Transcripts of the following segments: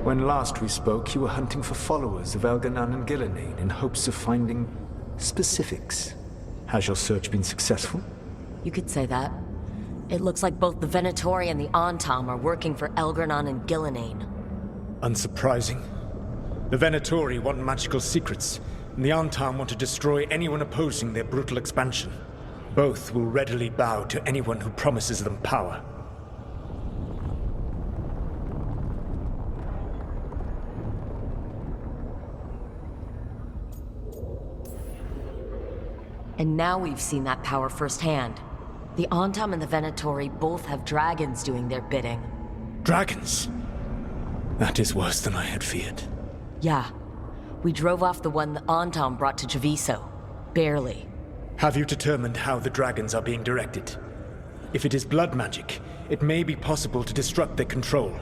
When last we spoke, you were hunting for followers of Elganan and Gillenane in hopes of finding specifics. Has your search been successful? You could say that. It looks like both the Venatori and the Antam are working for Elganan and Gillenane. Unsurprising. The Venatori want magical secrets, and the Antam want to destroy anyone opposing their brutal expansion. Both will readily bow to anyone who promises them power. And now we've seen that power firsthand. The Antam and the Venatori both have dragons doing their bidding. Dragons? That is worse than I had feared. Yeah. We drove off the one the Antam brought to Javiso. Barely. Have you determined how the dragons are being directed? If it is blood magic, it may be possible to disrupt their control.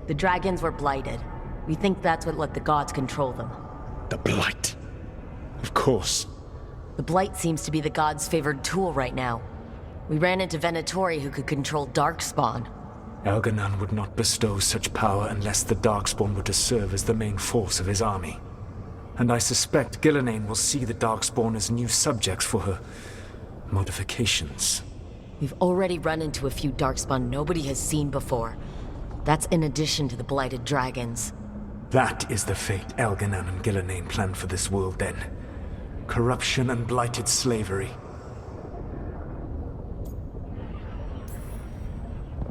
The dragons were blighted. We think that's what let the gods control them. The Blight. Of course. The Blight seems to be the gods' favored tool right now. We ran into Venatori who could control Darkspawn. Elganan would not bestow such power unless the Darkspawn were to serve as the main force of his army. And I suspect Gillenane will see the Darkspawn as new subjects for her modifications. We've already run into a few Darkspawn nobody has seen before. That's in addition to the blighted dragons. That is the fate Elganan and Gillenane planned for this world then. Corruption and blighted slavery.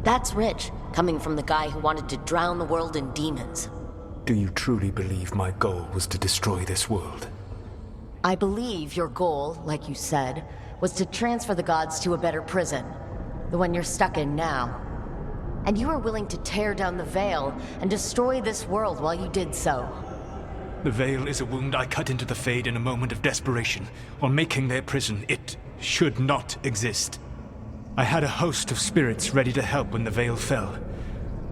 That's rich, coming from the guy who wanted to drown the world in demons. Do you truly believe my goal was to destroy this world? I believe your goal, like you said, was to transfer the gods to a better prison. The one you're stuck in now. And you were willing to tear down the Veil and destroy this world while you did so. The Veil is a wound I cut into the Fade in a moment of desperation, while making their prison. It should not exist. I had a host of spirits ready to help when the Veil fell.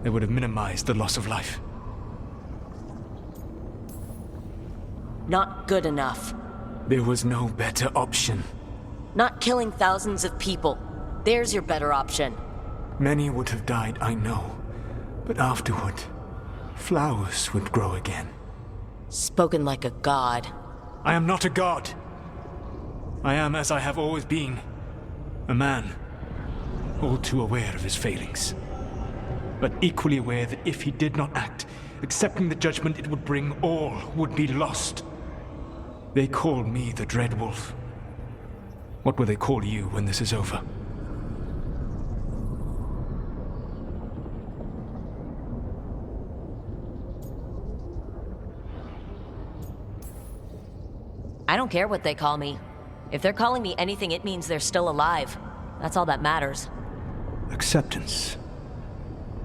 They would have minimized the loss of life. Not good enough. There was no better option. Not killing thousands of people. There's your better option. Many would have died, I know. But afterward, flowers would grow again. Spoken like a god. I am not a god. I am as I have always been. A man. All too aware of his failings. But equally aware that if he did not act, accepting the judgment it would bring, all would be lost. They call me the Dread Wolf. What will they call you when this is over? I don't care what they call me. If they're calling me anything, it means they're still alive. That's all that matters. Acceptance.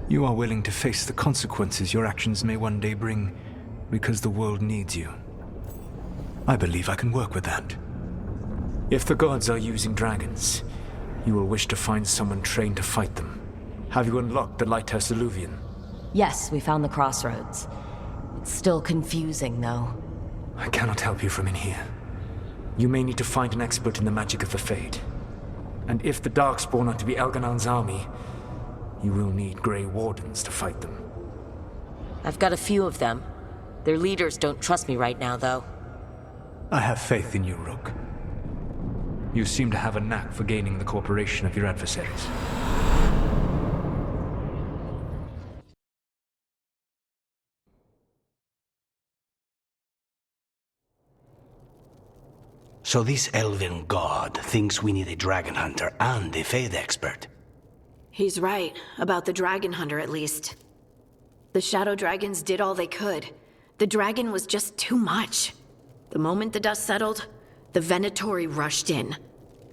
You are willing to face the consequences your actions may one day bring because the world needs you. I believe I can work with that. If the gods are using dragons, you will wish to find someone trained to fight them. Have you unlocked the Lighthouse Illuvian? Yes, we found the crossroads. It's still confusing, though. I cannot help you from in here. You may need to find an expert in the magic of the Fade. And if the Darkspawn are to be Elganan's army, you will need Grey Wardens to fight them. I've got a few of them. Their leaders don't trust me right now, though. I have faith in you, Rook. You seem to have a knack for gaining the cooperation of your adversaries. So this elven god thinks we need a dragon hunter and a Fade expert. He's right, about the dragon hunter at least. The shadow dragons did all they could. The dragon was just too much. The moment the dust settled, the Venatori rushed in.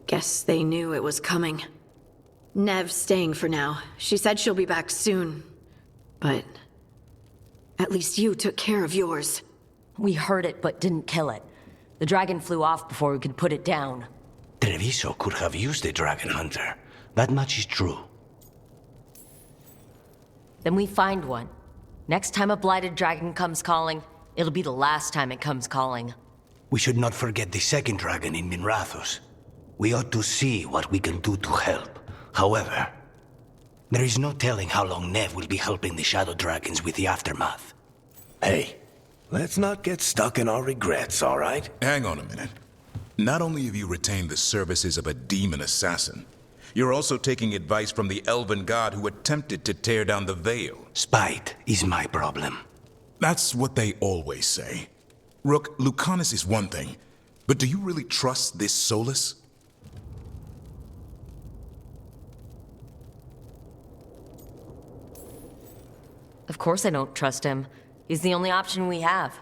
Guess they knew it was coming. Nev's staying for now. She said she'll be back soon. But at least you took care of yours. We heard it, but didn't kill it. The dragon flew off before we could put it down. Treviso could have used a dragon hunter. That much is true. Then we find one. Next time a blighted dragon comes calling, it'll be the last time it comes calling. We should not forget the second dragon in Minrathos. We ought to see what we can do to help. However, there is no telling how long Nev will be helping the shadow dragons with the aftermath. Hey, let's not get stuck in our regrets, all right? Hang on a minute. Not only have you retained the services of a demon assassin, you're also taking advice from the elven god who attempted to tear down the veil. Spite is my problem. That's what they always say. Rook, Lucanus is one thing, but do you really trust this Solus? Of course I don't trust him. He's the only option we have.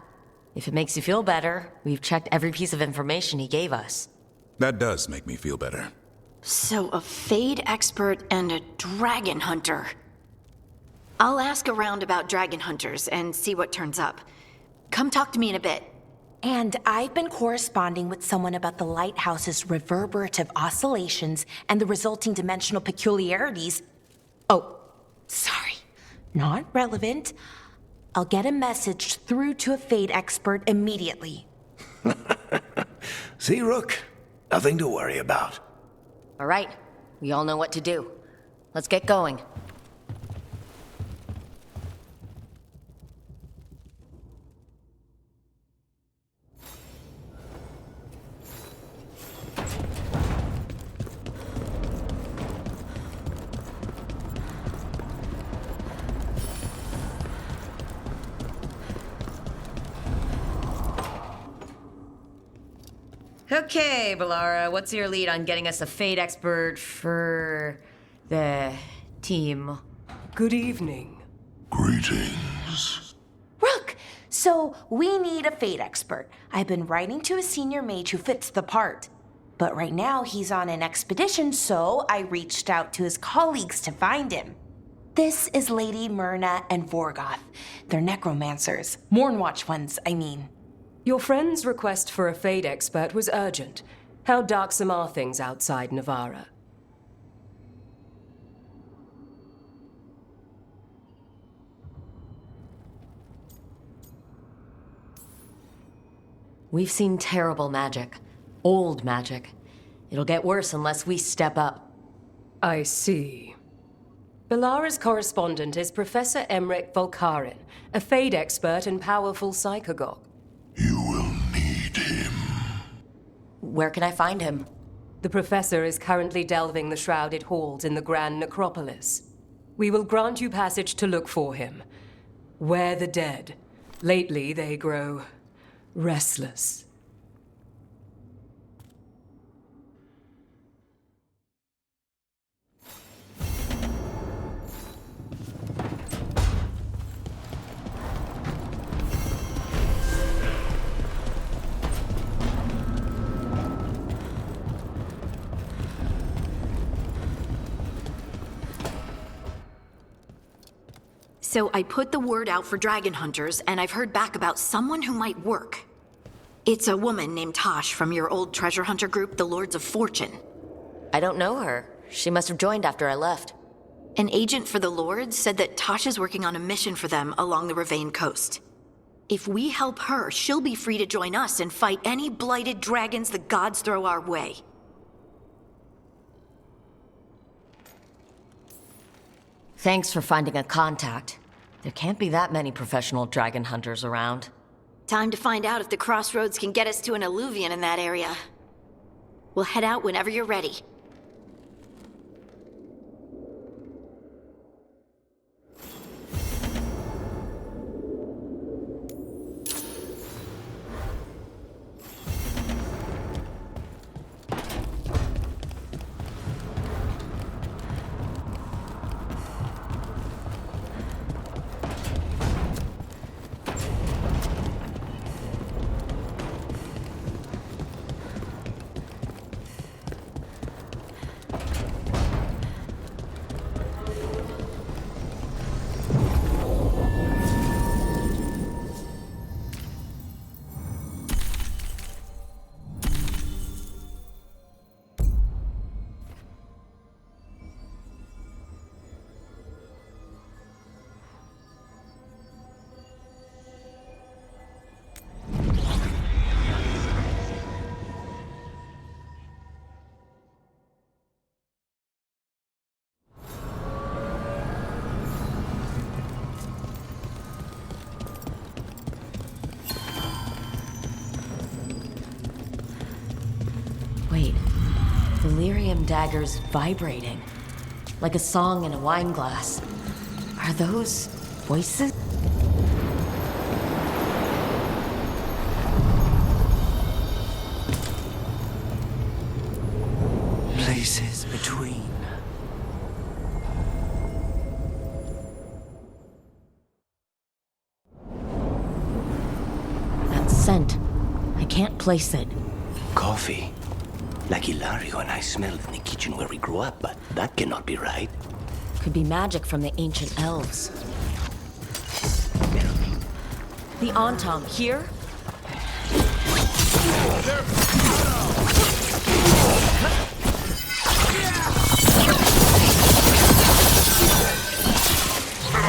If it makes you feel better, we've checked every piece of information he gave us. That does make me feel better. So, a Fade expert and a dragon hunter. I'll ask around about dragon hunters and see what turns up. Come talk to me in a bit. And I've been corresponding with someone about the lighthouse's reverberative oscillations and the resulting dimensional peculiarities. Oh, sorry. Not relevant. I'll get a message through to a Fade expert immediately. See, Rook? Nothing to worry about. All right, we all know what to do. Let's get going. Okay, Valara, what's your lead on getting us a Fade expert for the team? Good evening. Greetings. Rook! So, we need a Fade expert. I've been writing to a senior mage who fits the part. But right now, he's on an expedition, so I reached out to his colleagues to find him. This is Lady Myrna and Vorgoth. They're necromancers. Mournwatch ones, I mean. Your friend's request for a Fade expert was urgent. How darksome are things outside Navarra? We've seen terrible magic. Old magic. It'll get worse unless we step up. I see. Valara's correspondent is Professor Emmerich Volkarin, a Fade expert and powerful psychagogue. You will need him. Where can I find him? The professor is currently delving the shrouded halls in the Grand Necropolis. We will grant you passage to look for him. Where the dead. Lately they grow restless. So I put the word out for dragon hunters, and I've heard back about someone who might work. It's a woman named Tosh from your old treasure hunter group, the Lords of Fortune. I don't know her. She must have joined after I left. An agent for the Lords said that Tosh is working on a mission for them along the Ravane coast. If we help her, she'll be free to join us and fight any blighted dragons the gods throw our way. Thanks for finding a contact. There can't be that many professional dragon hunters around. Time to find out if the crossroads can get us to an alluvion in that area. We'll head out whenever you're ready. Delirium daggers vibrating, like a song in a wine glass. Are those voices? Places between. That scent. I can't place it. Coffee. Like Hilario and I smelled in the kitchen where we grew up, but that cannot be right. Could be magic from the ancient elves. The Antom here?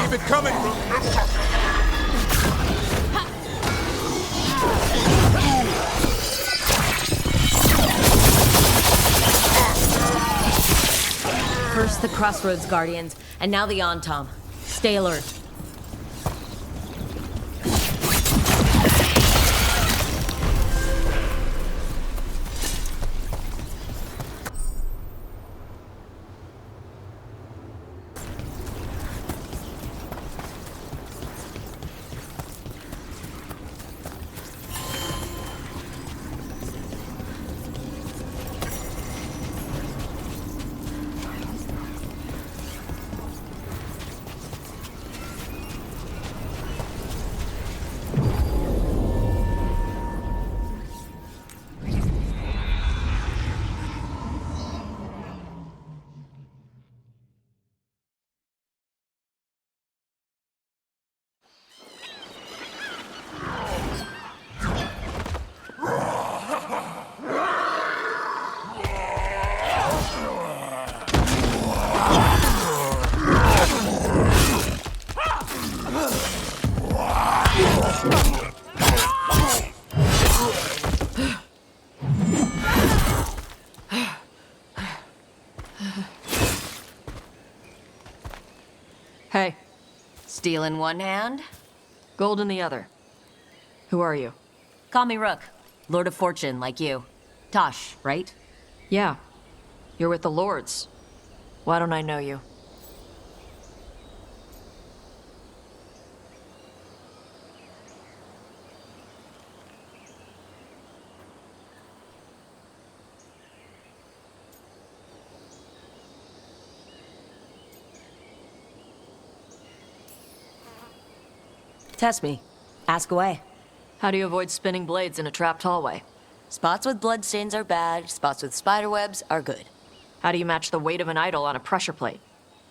Keep it coming, bro. First the Crossroads Guardians, and now the Antom. Stay alert. Hey, Steel in one hand? gold in the other. Who are you? Call me Rook. Lord of Fortune, like you. Tosh, right? Yeah, you're with the Lords. Why don't I know you? Test me. Ask away. How do you avoid spinning blades in a trapped hallway? Spots with bloodstains are bad, spots with spiderwebs are good. How do you match the weight of an idol on a pressure plate?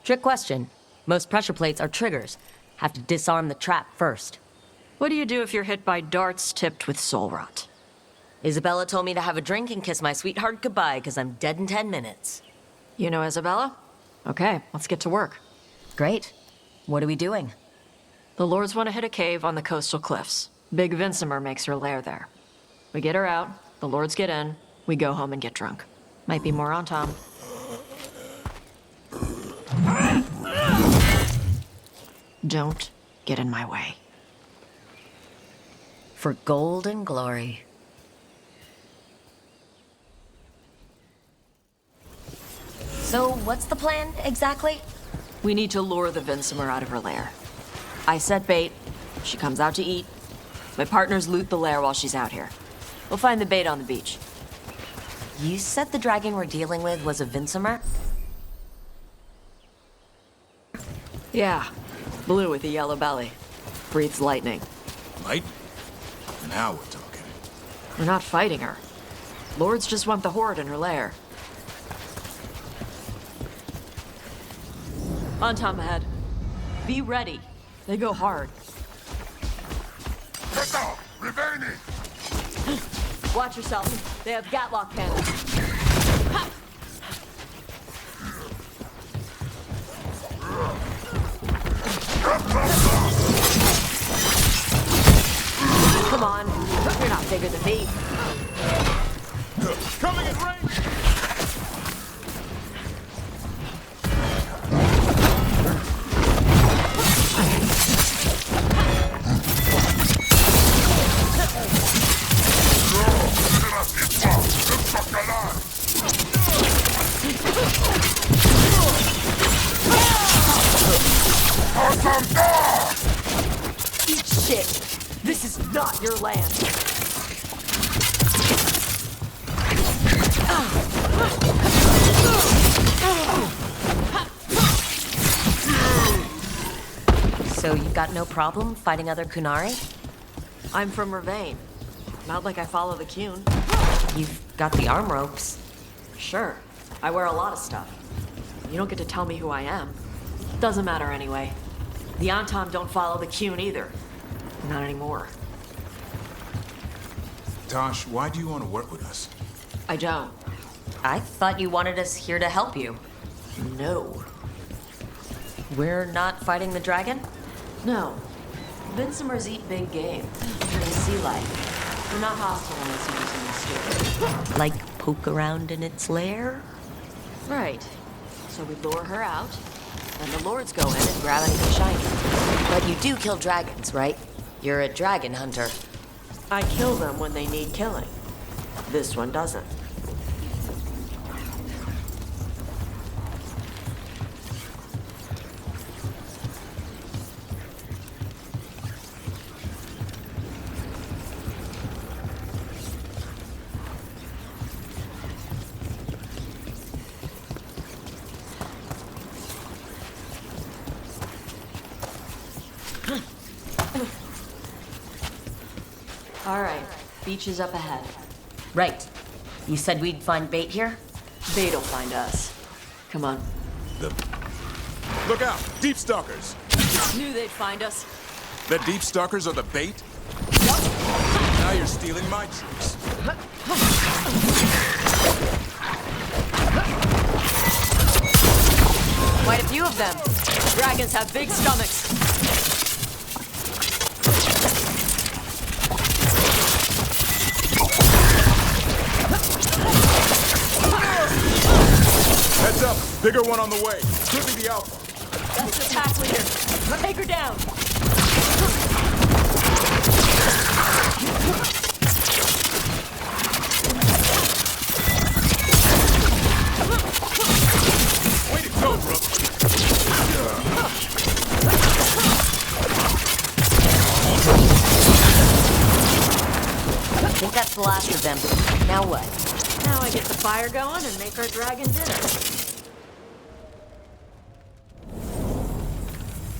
Trick question. Most pressure plates are triggers. Have to disarm the trap first. What do you do if you're hit by darts tipped with soul rot? Isabella told me to have a drink and kiss my sweetheart goodbye because I'm dead in 10 minutes. You know Isabella? Okay, let's get to work. Great. What are we doing? The Lords want to hit a cave on the coastal cliffs. Big Vincimer makes her lair there. We get her out, the Lords get in, we go home and get drunk. Might be more on Tom. Don't get in my way. For gold and glory. So, what's the plan, exactly? We need to lure the Vincimer out of her lair. I set bait, she comes out to eat. My partners loot the lair while she's out here. We'll find the bait on the beach. You said the dragon we're dealing with was a Vincimer? Yeah, blue with a yellow belly. Breathes lightning. Light? Now we're talking. We're not fighting her. Lords just want the horde in her lair. On Tom ahead. Be ready. They go hard. Watch yourself. They have Gatlock cannons. Ha! Come on. You're not bigger than me. Coming in range! Your land. So you've got no problem fighting other Kunari? I'm from Ravain. Not like I follow the Qun. You've got the arm ropes. Sure, I wear a lot of stuff. You don't get to tell me who I am. Doesn't matter anyway. The Anton don't follow the Qun either. Not anymore. Tosh, why do you want to work with us? I don't. I thought you wanted us here to help you. No. We're not fighting the dragon? No. Vincimers eat big game. During sea life. We're not hostile unless you're using the stupid. Like poke around in its lair? Right. So we lure her out, and the lords go in and grab anything shiny. But you do kill dragons, right? You're a dragon hunter. I kill them when they need killing. This one doesn't. All right, beach is up ahead. Right. You said we'd find bait here? Bait'll find us. Come on. Look out! Deep stalkers! Knew they'd find us. The deep stalkers are the bait? Now you're stealing my tricks. Quite a few of them. Dragons have big stomachs. Heads up! Bigger one on the way. Could be the alpha. That's the pack leader. Take her down. Way to go, Brooke! I think that's the last of them. Now what? Now I get the fire going and make our dragon dinner.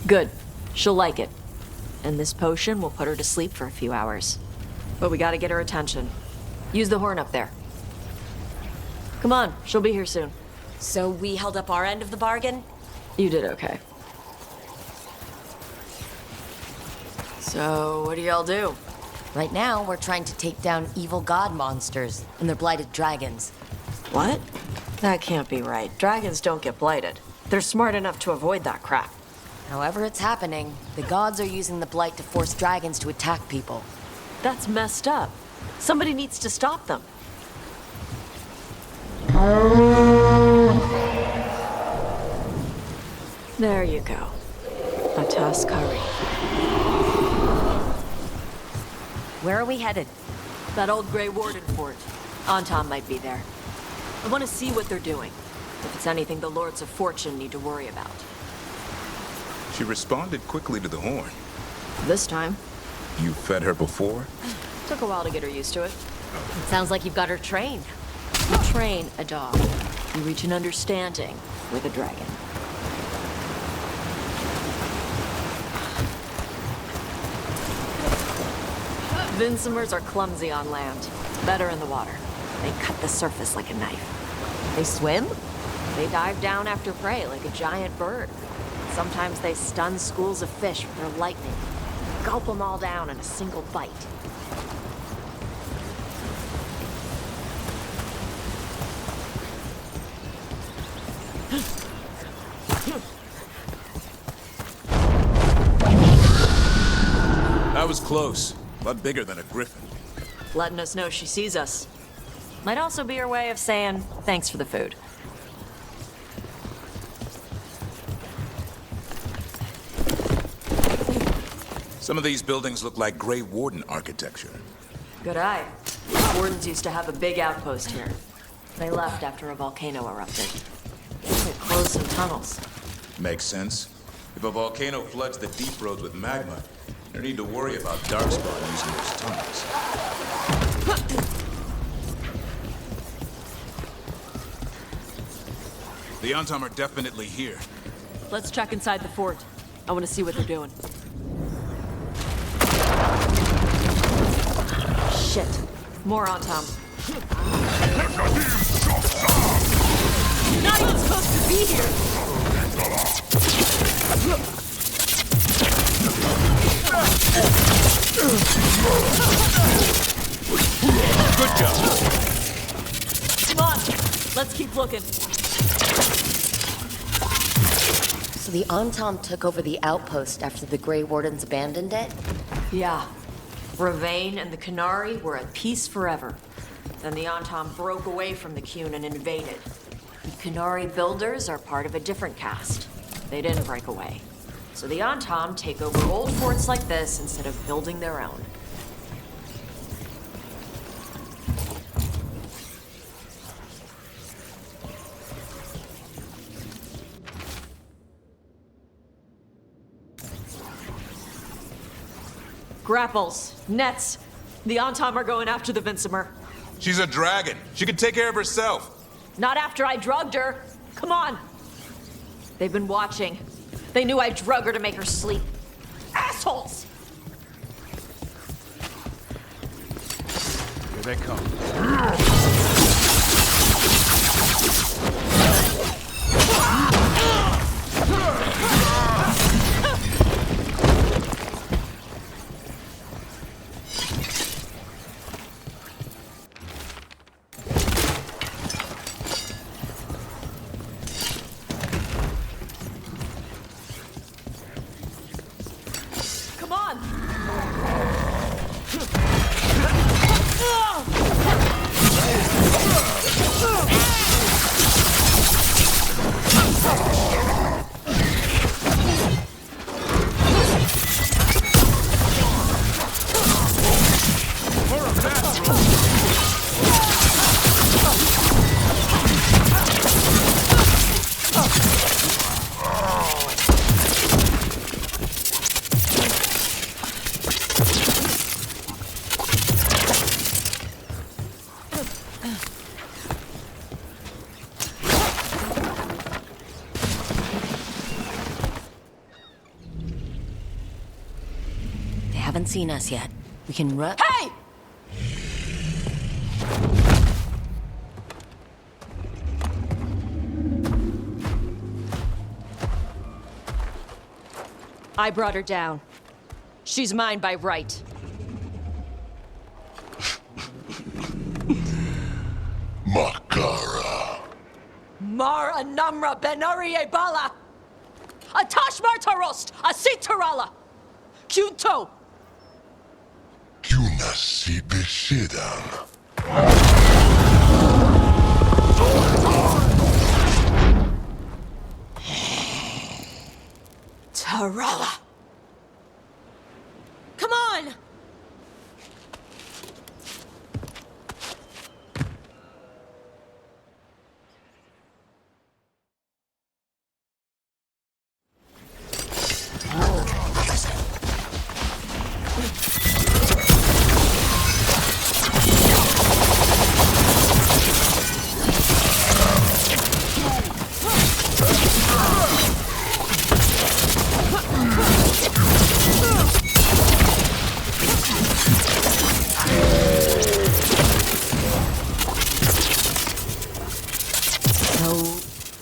Good. She'll like it. And this potion will put her to sleep for a few hours. But we gotta get her attention. Use the horn up there. Come on, she'll be here soon. So we held up our end of the bargain? You did okay. So, what do y'all do? Right now, we're trying to take down evil god monsters and their blighted dragons. What? That can't be right. Dragons don't get blighted. They're smart enough to avoid that crap. However it's happening, the gods are using the blight to force dragons to attack people. That's messed up. Somebody needs to stop them. There you go. A Tuskari. Where are we headed? That old Grey Warden fort. Anton might be there. I want to see what they're doing. If it's anything the Lords of Fortune need to worry about. She responded quickly to the horn. This time. You fed her before? Took a while to get her used to it. It sounds like you've got her trained. You train a dog. You reach an understanding with a dragon. Vincimers are clumsy on land. Better in the water. They cut the surface like a knife. They swim? They dive down after prey like a giant bird. Sometimes they stun schools of fish with their lightning. Gulp them all down in a single bite. That was close. A lot bigger than a griffin. Letting us know she sees us. Might also be her way of saying thanks for the food. Some of these buildings look like Grey Warden architecture. Good eye. Wardens used to have a big outpost here. They left after a volcano erupted. They closed some tunnels. Makes sense. If a volcano floods the deep roads with magma, No need to worry about Darkspawn using those tunnels. The Antom are definitely here. Let's check inside the fort. I want to see what they're doing. Shit. More Antom. You're not even supposed to be here! Good job. Come on, let's keep looking. So the Antom took over the outpost after the Grey Wardens abandoned it? Yeah. Ravain and the Qunari were at peace forever. Then the Antom broke away from the Qun and invaded. The Qunari builders are part of a different caste. They didn't break away. So the Antom take over old forts like this instead of building their own. Grapples, nets. The Antom are going after the Vinsimer. She's a dragon. She can take care of herself. Not after I drugged her. Come on. They've been watching. They knew I drug her to make her sleep. Assholes! Here they come. Come on! Haven't seen us yet. We can run. Hey! I brought her down. She's mine by right. Makara. Mar Anamra Benarie Bala! Atashmar Tarost! Asitarala! Kunto! Kunasi Beshidan. Tarala! Come on!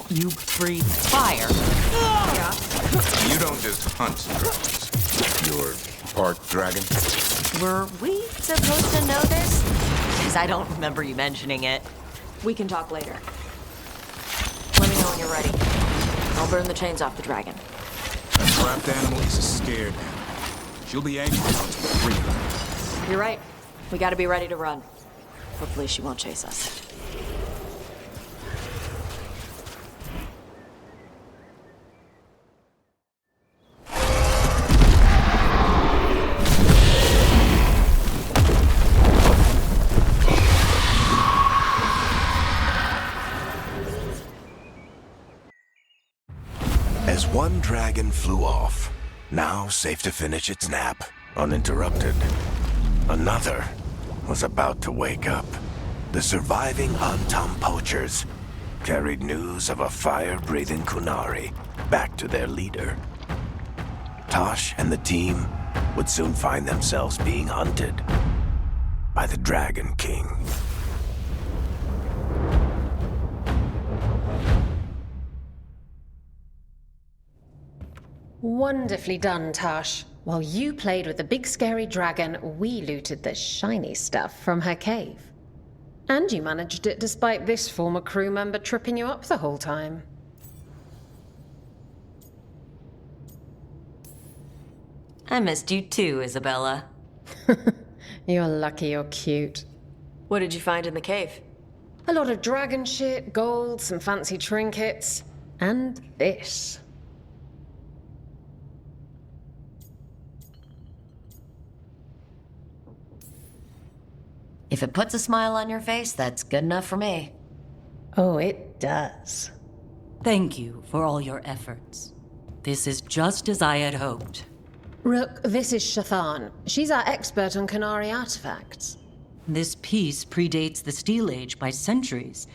You breathe fire. You don't just hunt dragons. You're part dragon? Were we supposed to know this? Because I don't remember you mentioning it. We can talk later. Let me know when you're ready. I'll burn the chains off the dragon. A trapped animal is a scared animal. She'll be angry until we free her. You're right. We gotta be ready to run. Hopefully she won't chase us. As one dragon flew off, now safe to finish its nap. uninterrupted. Another was about to wake up. The surviving Antam poachers carried news of a fire-breathing Kunari back to their leader. Tosh and the team would soon find themselves being hunted by the Dragon King. Wonderfully done, Tosh. While you played with the big scary dragon, we looted the shiny stuff from her cave. And you managed it despite this former crew member tripping you up the whole time. I missed you too, Isabella. You're lucky you're cute. What did you find in the cave? A lot of dragon shit, gold, some fancy trinkets, and this. If it puts a smile on your face, that's good enough for me. Oh, it does. Thank you for all your efforts. This is just as I had hoped. Rook, this is Shathan. She's our expert on Kunari artifacts. This piece predates the Steel Age by centuries.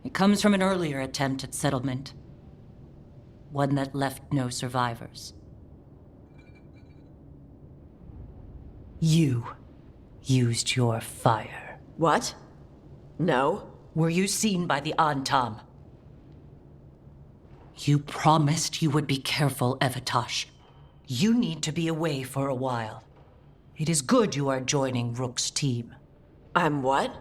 It comes from an earlier attempt at settlement. One that left no survivors. You used your fire. What? No. Were you seen by the Antam? You promised you would be careful, Evatosh. You need to be away for a while. It is good you are joining Rook's team. I'm what?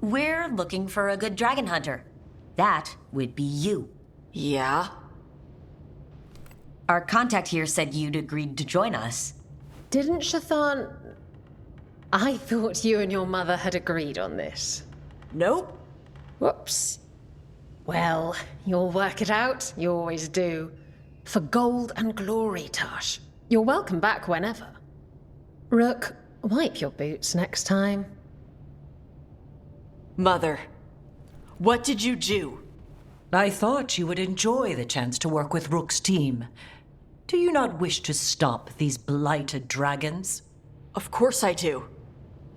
We're looking for a good dragon hunter. That would be you. Yeah? Our contact here said you'd agreed to join us. Didn't Shathan... I thought you and your mother had agreed on this. Nope. Whoops. Well, you'll work it out. You always do. For gold and glory, Tosh. You're welcome back whenever. Rook, wipe your boots next time. Mother, what did you do? I thought you would enjoy the chance to work with Rook's team. Do you not wish to stop these blighted dragons? Of course I do.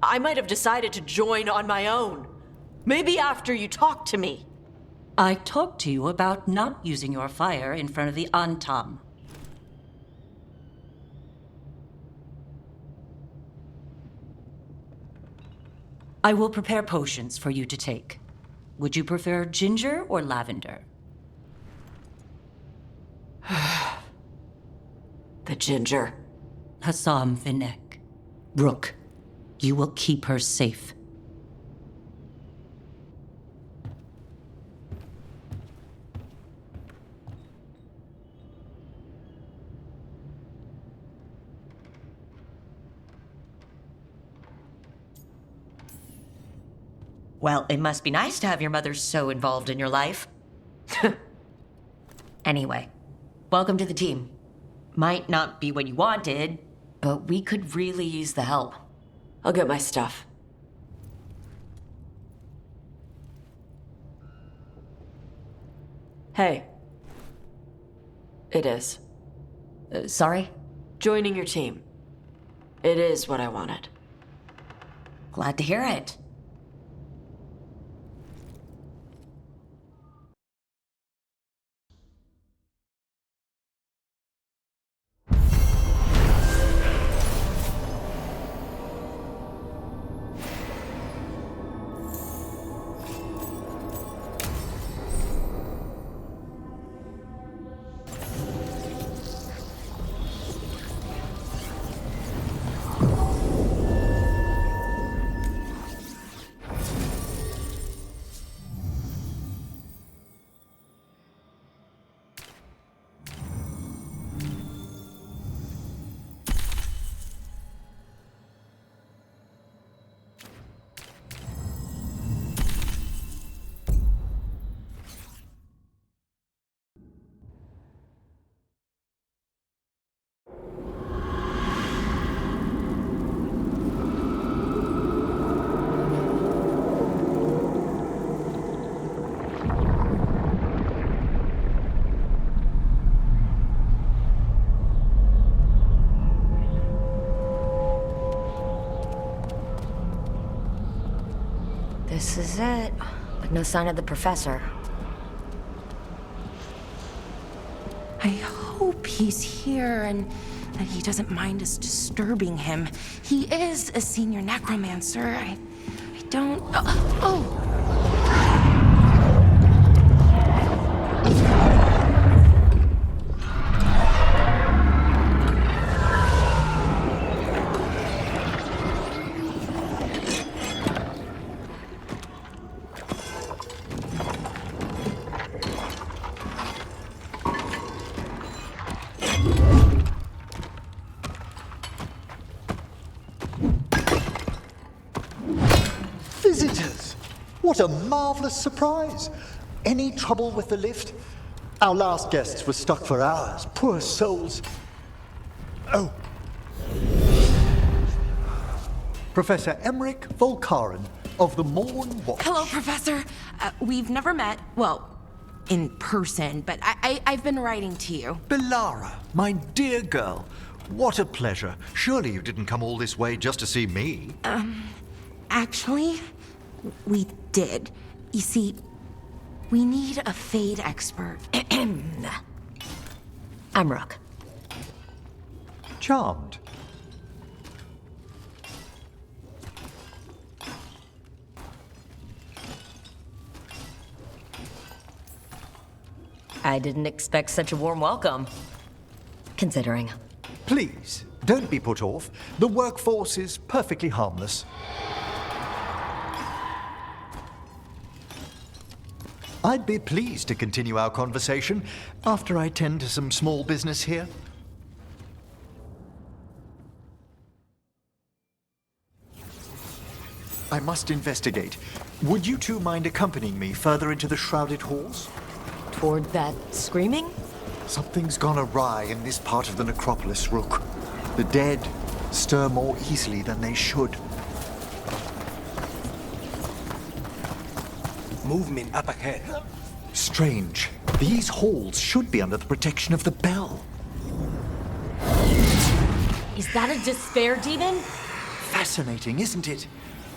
I might have decided to join on my own. Maybe after you talked to me. I talked to you about not using your fire in front of the Antam. I will prepare potions for you to take. Would you prefer ginger or lavender? The ginger. Hassam Vinek. Rook, you will keep her safe. Well, it must be nice to have your mother so involved in your life. Anyway, welcome to the team. Might not be what you wanted, but we could really use the help. I'll get my stuff. Hey. It is. Sorry? Joining your team. It is what I wanted. Glad to hear it. This is it. But no sign of the professor. I hope he's here and that he doesn't mind us disturbing him. He is a senior necromancer. I don't... Oh! Visitors! What a marvelous surprise! Any trouble with the lift? Our last guests were stuck for hours. Poor souls. Oh. Professor Emmerich Volkaren of the Morn Watch. Hello, Professor. We've never met. Well, in person, but I've been writing to you. Belara, my dear girl. What a pleasure. Surely you didn't come all this way just to see me. Actually, we did. You see, we need a Fade expert. I'm Rook. Charmed. I didn't expect such a warm welcome. Considering. Please, don't be put off. The workforce is perfectly harmless. I'd be pleased to continue our conversation after I tend to some small business here. I must investigate. Would you two mind accompanying me further into the shrouded halls? Toward that screaming? Something's gone awry in this part of the necropolis, Rook. The dead stir more easily than they should. Movement up ahead. Strange. These halls should be under the protection of the bell. Is that a despair demon? Fascinating, isn't it?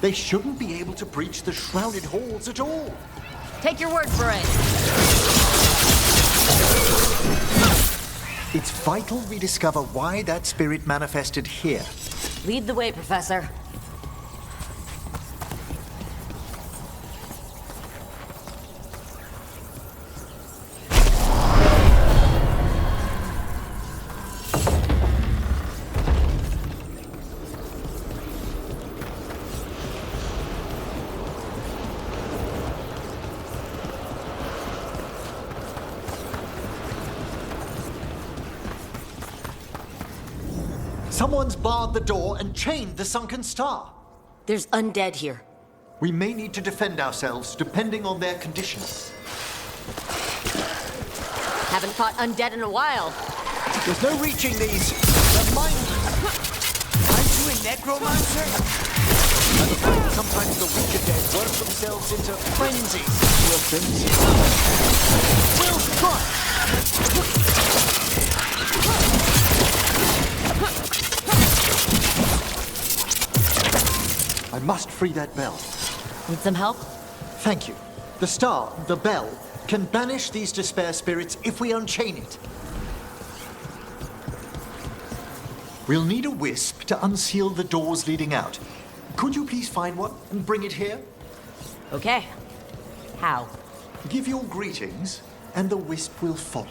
They shouldn't be able to breach the shrouded halls at all. Take your word for it. It's vital we discover why that spirit manifested here. Lead the way, Professor. Someone's barred the door and chained the sunken star. There's undead here. We may need to defend ourselves depending on their condition. Haven't fought undead in a while. There's no reaching these. They're mindless. Aren't you a necromancer? Sometimes the weaker dead work themselves into frenzies. We'll try. I must free that bell. Need some help? Thank you. The star, the bell, can banish these despair spirits if we unchain it. We'll need a wisp to unseal the doors leading out. Could you please find one and bring it here? Okay. How? Give your greetings, and the wisp will follow.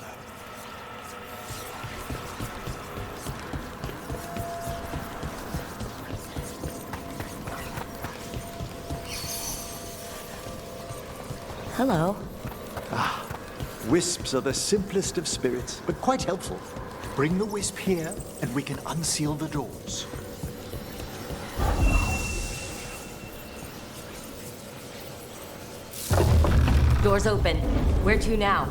Hello. Wisps are the simplest of spirits, but quite helpful. Bring the wisp here, and we can unseal the doors. Doors open. Where to now?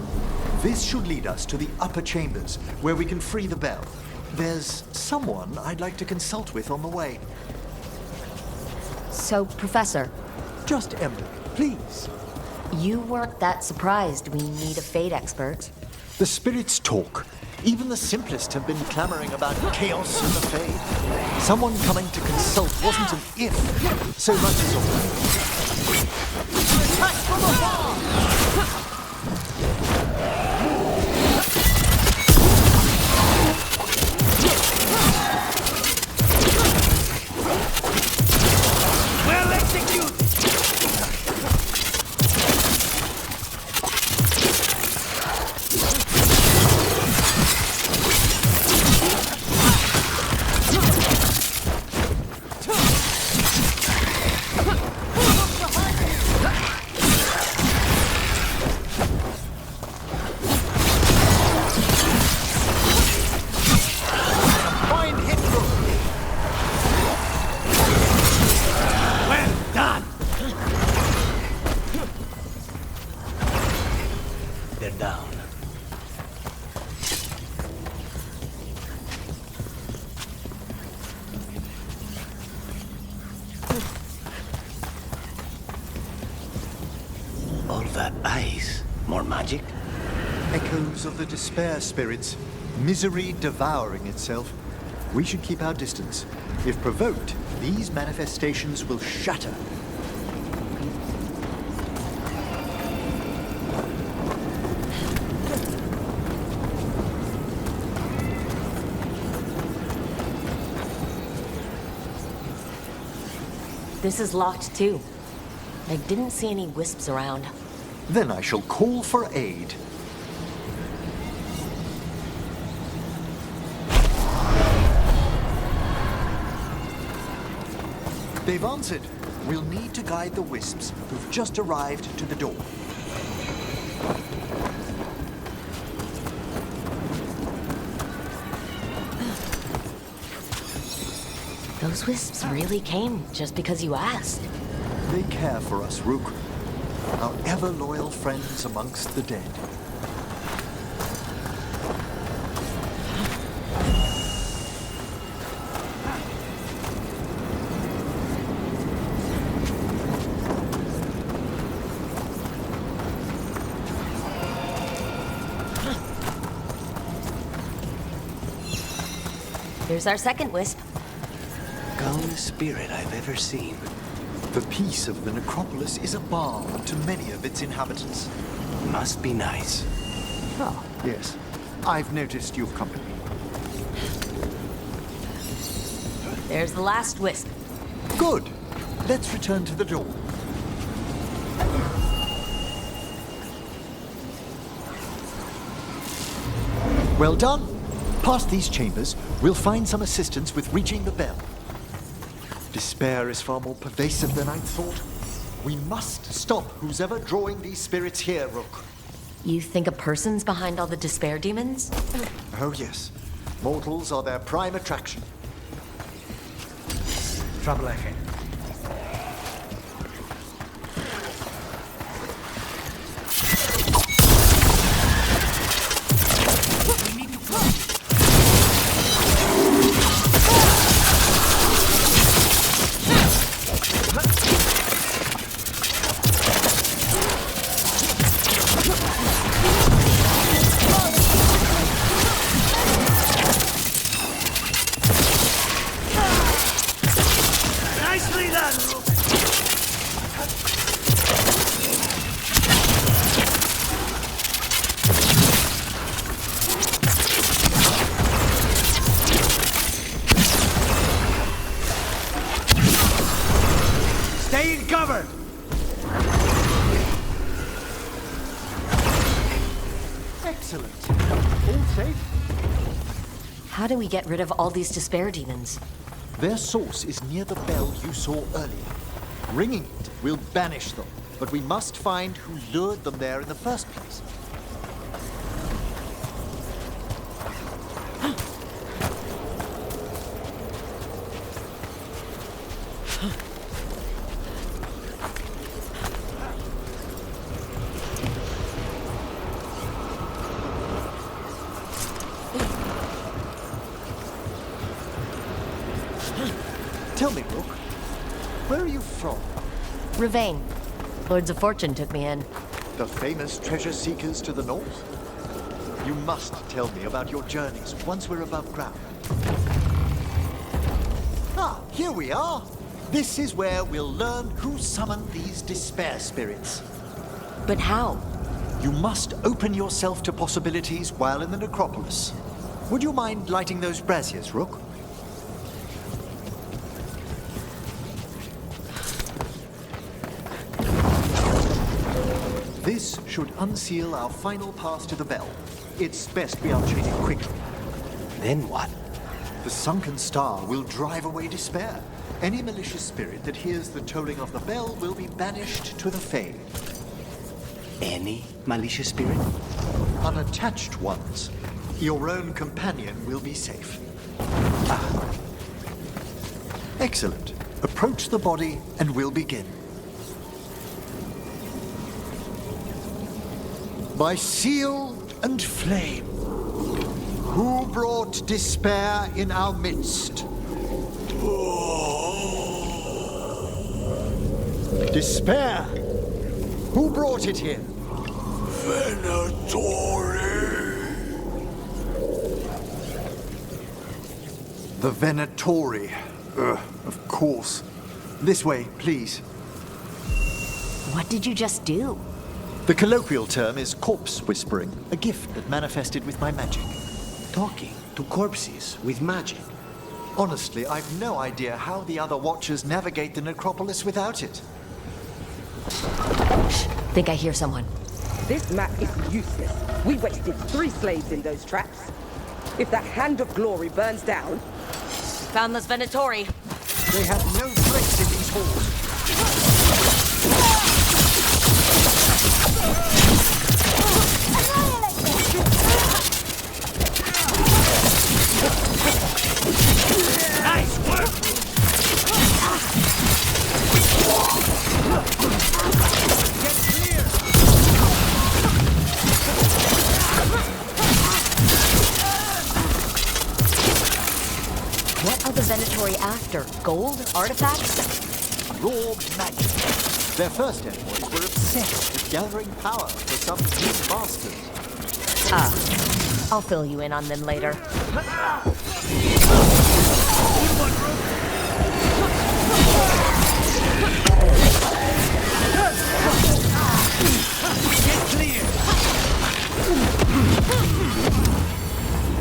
This should lead us to the upper chambers, where we can free the bell. There's someone I'd like to consult with on the way. So, Professor, Just Emily, please. you weren't that surprised we need a Fade expert. The spirits talk. Even the simplest have been clamoring about chaos in the Fade. Someone coming to consult wasn't an if, so much as a when. Attack from afar! Well executed! Fine hit, Rook. Well done! They're down. All that ice. More magic? Echoes of the despair spirits, misery devouring itself. We should keep our distance. If provoked, these manifestations will shatter. This is locked too. I didn't see any wisps around. Then I shall call for aid. They've answered. We'll need to guide the wisps who've just arrived to the door. Those wisps really came just because you asked. They care for us, Rook. Our ever-loyal friends amongst the dead. Here's our second wisp. Calmest spirit I've ever seen. The peace of the necropolis is a balm to many of its inhabitants. Must be nice. Ah, yes. I've noticed you've company. There's the last wisp. Good. Let's return to the door. Well done. Past these chambers, we'll find some assistance with reaching the bell. Despair is far more pervasive than I'd thought. We must stop who's ever drawing these spirits here, Rook. You think a person's behind all the despair demons? Oh, yes. Mortals are their prime attraction. Trouble ahead. Nicely done, Rook! Stay in cover! Excellent. All safe? How do we get rid of all these despair demons? Their source is near the bell you saw earlier. Ringing it will banish them, but we must find who lured them there in the first place. Tell me, Rook, where are you from? Ravane. Lords of Fortune took me in. The famous treasure seekers to the north? You must tell me about your journeys once we're above ground. Ah, here we are. This is where we'll learn who summoned these despair spirits. But how? You must open yourself to possibilities while in the necropolis. Would you mind lighting those braziers, Rook? This should unseal our final pass to the bell. It's best we unchain it quickly. Then what? The sunken star will drive away despair. Any malicious spirit that hears the tolling of the bell will be banished to the Fae. Any malicious spirit? Unattached ones. Your own companion will be safe. Excellent. Approach the body and we'll begin. By seal and flame, who brought despair in our midst? Despair! Who brought it here? Venatori! The Venatori. Of course. This way, please. What did you just do? The colloquial term is corpse whispering, a gift that manifested with my magic. Talking to corpses with magic. Honestly, I've no idea how the other Watchers navigate the necropolis without it. Think I hear someone. This map is useless. We wasted 3 slaves in those traps. If the Hand of Glory burns down... Found this Venatori. They have no place in these halls. Nice work! Get clear! What are the Venatori after? Gold? Artifacts? Raw magic. Their first envoys were obsessed with gathering power for some new masters. I'll fill you in on them later.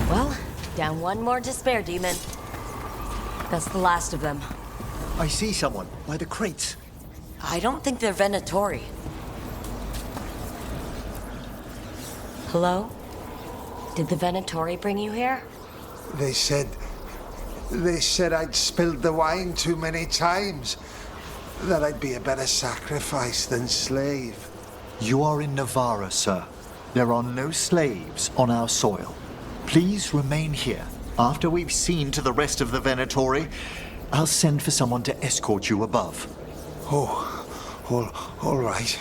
Well, down one more despair demon. That's the last of them. I see someone by the crates. I don't think they're Venatori. Hello? Did the Venatori bring you here? They said I'd spilled the wine too many times. That I'd be a better sacrifice than slave. You are in Navarra, sir. There are no slaves on our soil. Please remain here. After we've seen to the rest of the Venatori, I'll send for someone to escort you above. All right.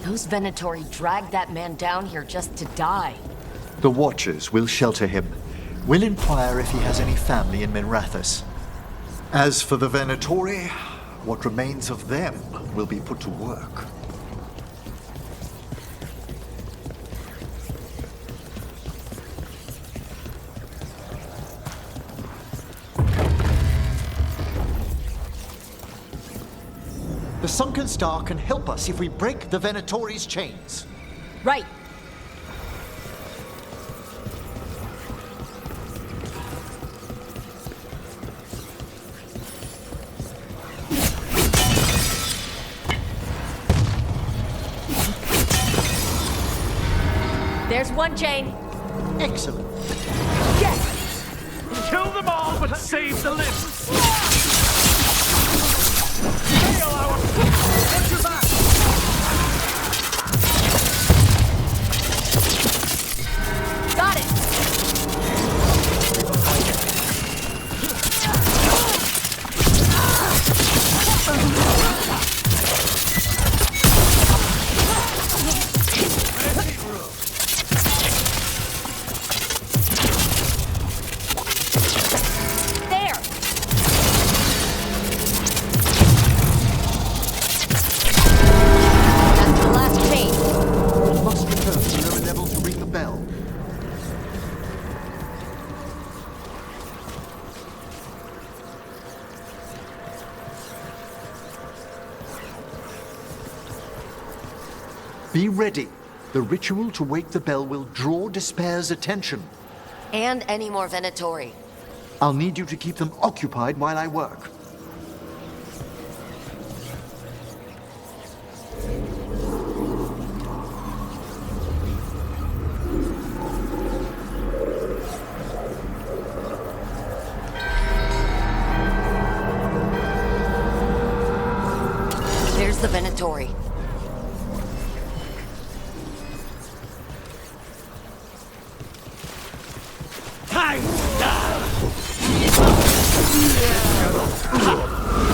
Those Venatori dragged that man down here just to die. The Watchers will shelter him. We'll inquire if he has any family in Minrathous. As for the Venatori, what remains of them will be put to work. The sunken star can help us if we break the Venatori's chains. Right. There's one chain. Excellent. Yes! Kill them all, but save the limbs! Hail our... Watch your back! Got it! There! Be ready. The ritual to wake the bell will draw Despair's attention. And any more Venatori. I'll need you to keep them occupied while I work. There's the Venatori.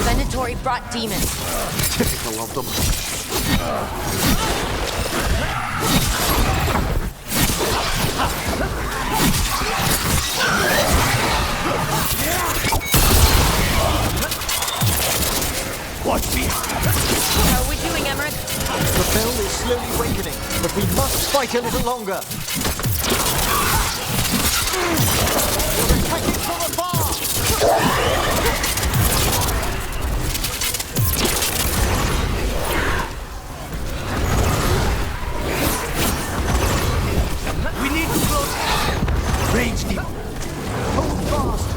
Venatori brought demons. Typical of them. Watch me. How are we doing, Emmerich? The bell is slowly awakening, but we must fight a little longer. We're attacking from afar! We need to close. Range deep. Hold fast!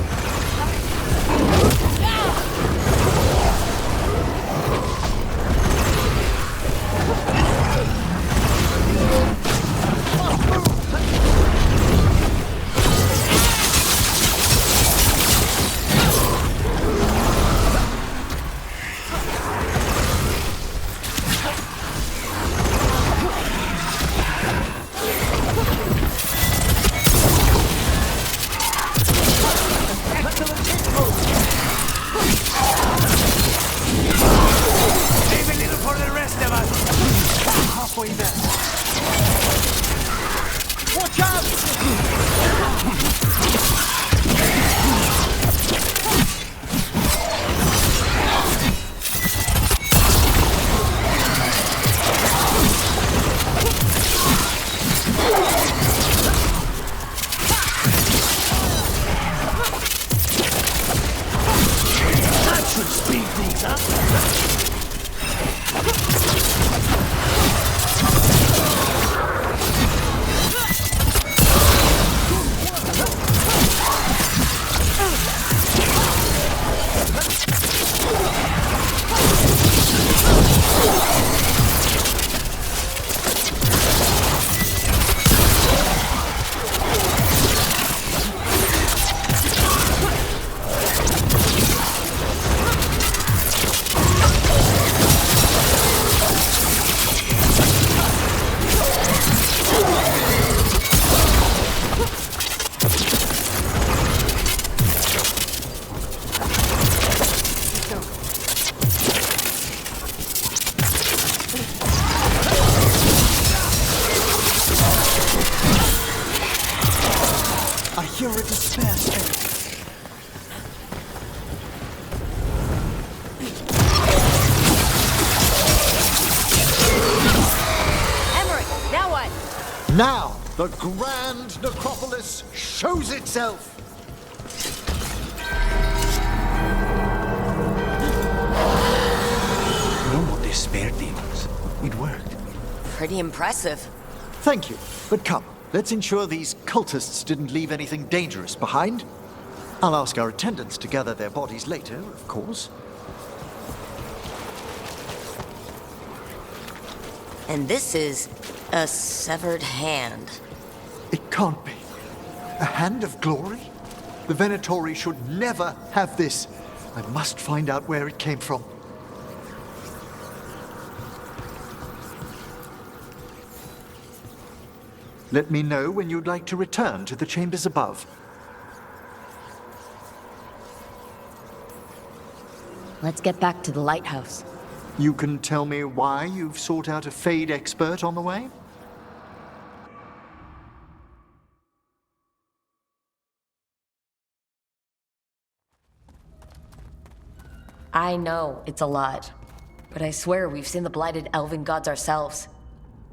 You're a despair spirit. Emmerich, now what? Now, the grand necropolis shows itself. No more despair demons. It worked. Pretty impressive. Thank you, but come. Let's ensure these cultists didn't leave anything dangerous behind. I'll ask our attendants to gather their bodies later, of course. And this is a severed hand. It can't be. A hand of glory? The Venatori should never have this. I must find out where it came from. Let me know when you'd like to return to the chambers above. Let's get back to the lighthouse. You can tell me why you've sought out a Fade expert on the way? I know it's a lot, but I swear we've seen the blighted elven gods ourselves.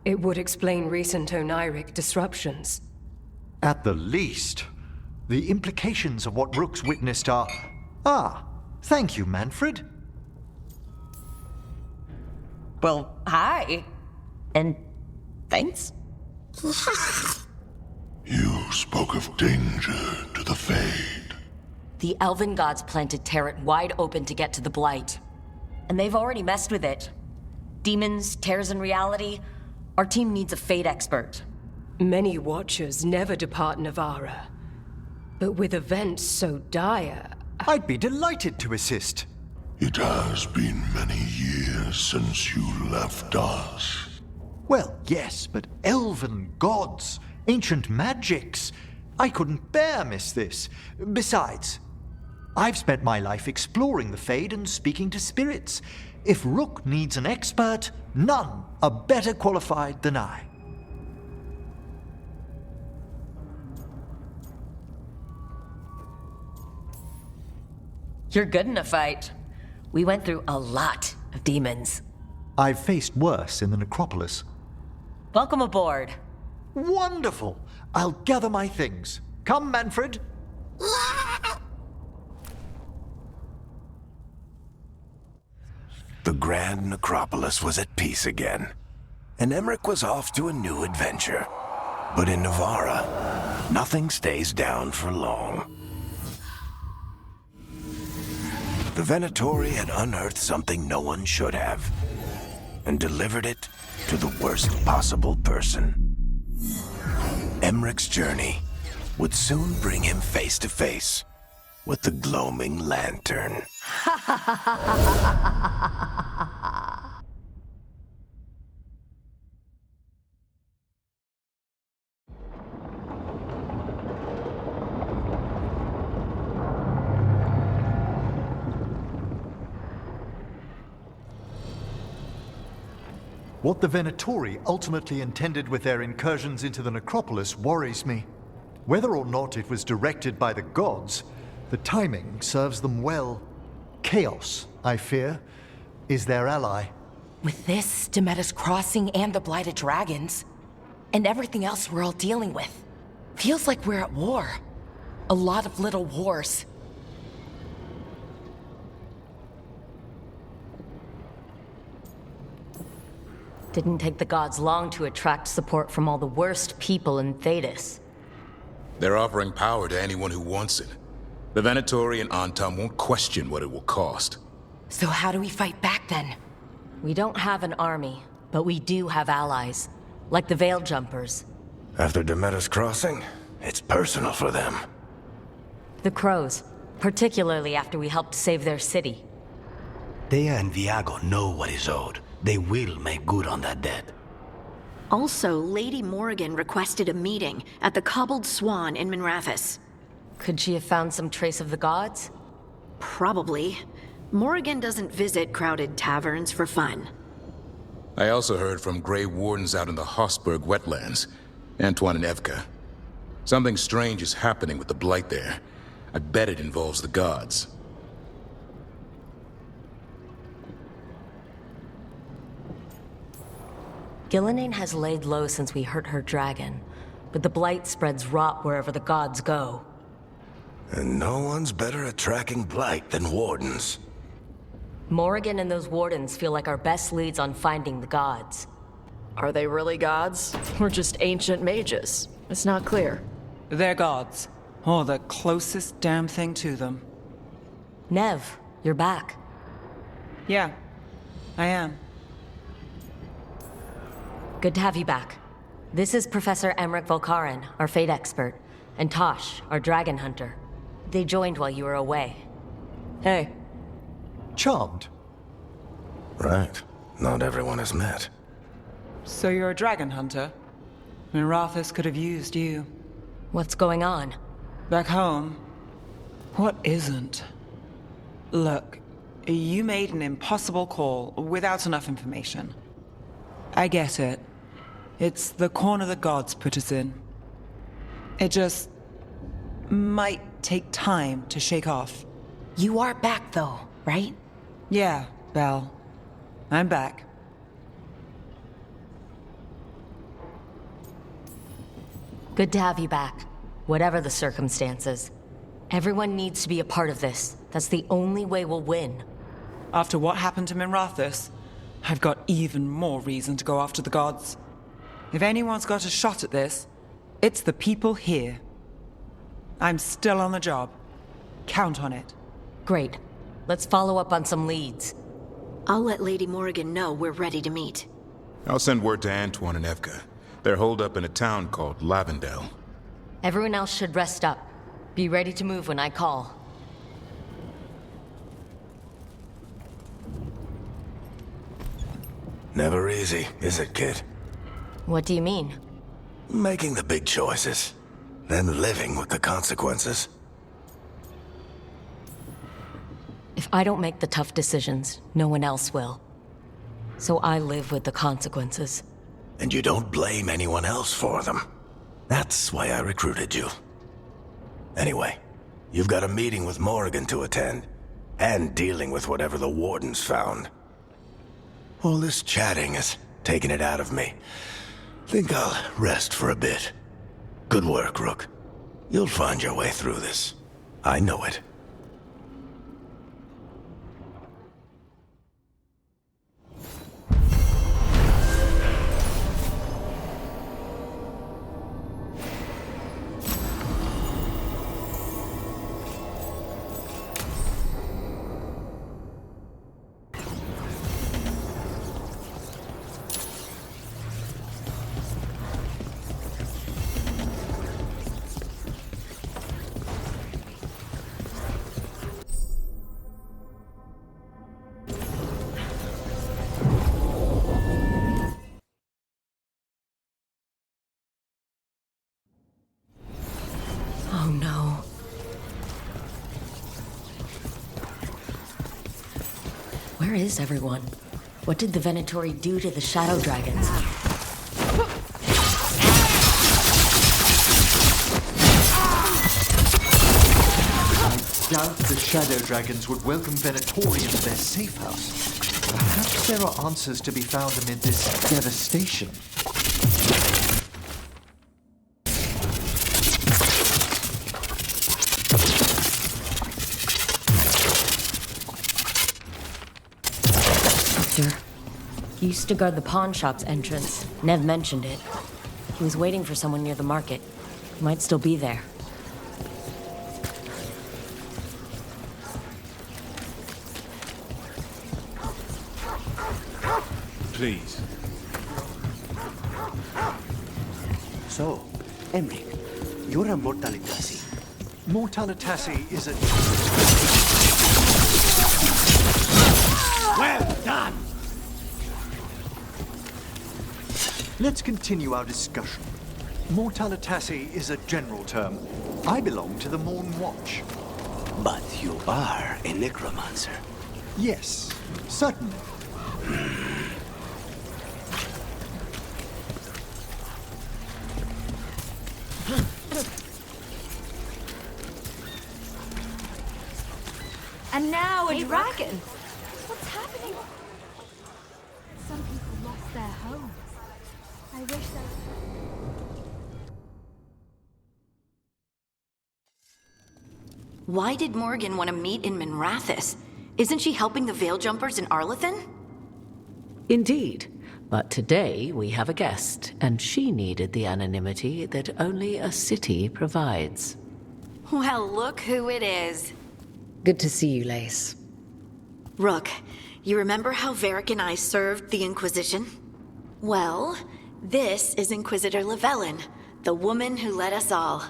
It would explain recent oniric disruptions. At the least. The implications of what Rook's witnessed are... Ah, thank you, Manfred. Well, hi. And Thanks. You spoke of danger to the Fade. The Elven gods plan to tear it wide open to get to the Blight. And they've already messed with it. Demons, tears in reality. Our team needs a Fade expert. Many Watchers never depart Navarra. But with events so dire... I'd be delighted to assist. It has been many years since you left us. Well, yes, but elven gods, ancient magics. I couldn't bear miss this. Besides, I've spent my life exploring the Fade and speaking to spirits. If Rook needs an expert, none are better qualified than I. You're good in a fight. We went through a lot of demons. I've faced worse in the necropolis. Welcome aboard. Wonderful! I'll gather my things. Come, Manfred. The Grand Necropolis was at peace again, and Emmerich was off to a new adventure. But in Navarra, nothing stays down for long. The Venatori had unearthed something no one should have, and delivered it to the worst possible person. Emmerich's journey would soon bring him face to face with the gloaming lantern. What the Venatori ultimately intended with their incursions into the necropolis worries me. Whether or not it was directed by the gods, the timing serves them well. Chaos, I fear, is their ally. With this, Demeter's Crossing and the Blighted Dragons, and everything else we're all dealing with, feels like we're at war. A lot of little wars. Didn't take the gods long to attract support from all the worst people in Thedas. They're offering power to anyone who wants it. The Venatori and Antam won't question what it will cost. So how do we fight back then? We don't have an army, but we do have allies, like the Veil Jumpers. After Demeter's Crossing, it's personal for them. The Crows, particularly after we helped save their city. Thea and Viago know what is owed. They will make good on that debt. Also, Lady Morrigan requested a meeting at the Cobbled Swan in Minrathous. Could she have found some trace of the gods? Probably. Morrigan doesn't visit crowded taverns for fun. I also heard from Grey Wardens out in the Hossberg wetlands, Antoine and Evka. Something strange is happening with the Blight there. I bet it involves the gods. Gillenane has laid low since we hurt her dragon, but the Blight spreads rot wherever the gods go. And no one's better at tracking Blight than Wardens. Morrigan and those Wardens feel like our best leads on finding the gods. Are they really gods? Or just ancient mages? It's not clear. They're gods. Or the closest damn thing to them. Nev, you're back. Yeah, I am. Good to have you back. This is Professor Emmerich Volkaren, our Fate expert, and Tosh, our dragon hunter. They joined while you were away. Hey. Charmed. Right. Not everyone has met. So you're a dragon hunter? Minrathous could have used you. What's going on? Back home, what isn't? Look, you made an impossible call without enough information. I get it. It's the corner the gods put us in. It just might take time to shake off. You are back though, right? Yeah, Belle. I'm back. Good to have you back, whatever the circumstances. Everyone needs to be a part of this. That's the only way we'll win. After what happened to Minrathous, I've got even more reason to go after the gods. If anyone's got a shot at this, it's the people here. I'm still on the job. Count on it. Great. Let's follow up on some leads. I'll let Lady Morrigan know we're ready to meet. I'll send word to Antoine and Evka. They're holed up in a town called Lavendel. Everyone else should rest up. Be ready to move when I call. Never easy, is it, kid? What do you mean? Making the big choices, then living with the consequences. If I don't make the tough decisions, no one else will. So I live with the consequences. And you don't blame anyone else for them. That's why I recruited you. Anyway, you've got a meeting with Morrigan to attend, and dealing with whatever the Wardens found. All this chatting is taking it out of me. Think I'll rest for a bit. Good work, Rook. You'll find your way through this. I know it. Oh no. Where is everyone? What did the Venatori do to the Shadow Dragons? I doubt the Shadow Dragons would welcome Venatori into their safe house. Perhaps there are answers to be found amid this devastation. He used to guard the pawn shop's entrance. Nev mentioned it. He was waiting for someone near the market. He might still be there. Please. So, Emric, you're a Mortalitasi. Mortalitasi is a... Well done! Let's continue our discussion. Mortalitasi is a general term. I belong to the Morn Watch. But you are a necromancer. Yes, certainly. And now a dragon! What's happening? Some people lost their homes. I wish that... Why did Morrigan want to meet in Minrathous? Isn't she helping the Veil Jumpers in Arlathan? Indeed. But today we have a guest, and she needed the anonymity that only a city provides. Well, look who it is. Good to see you, Lace. Rook, you remember how Varric and I served the Inquisition? Well, this is Inquisitor Llewellyn, the woman who led us all.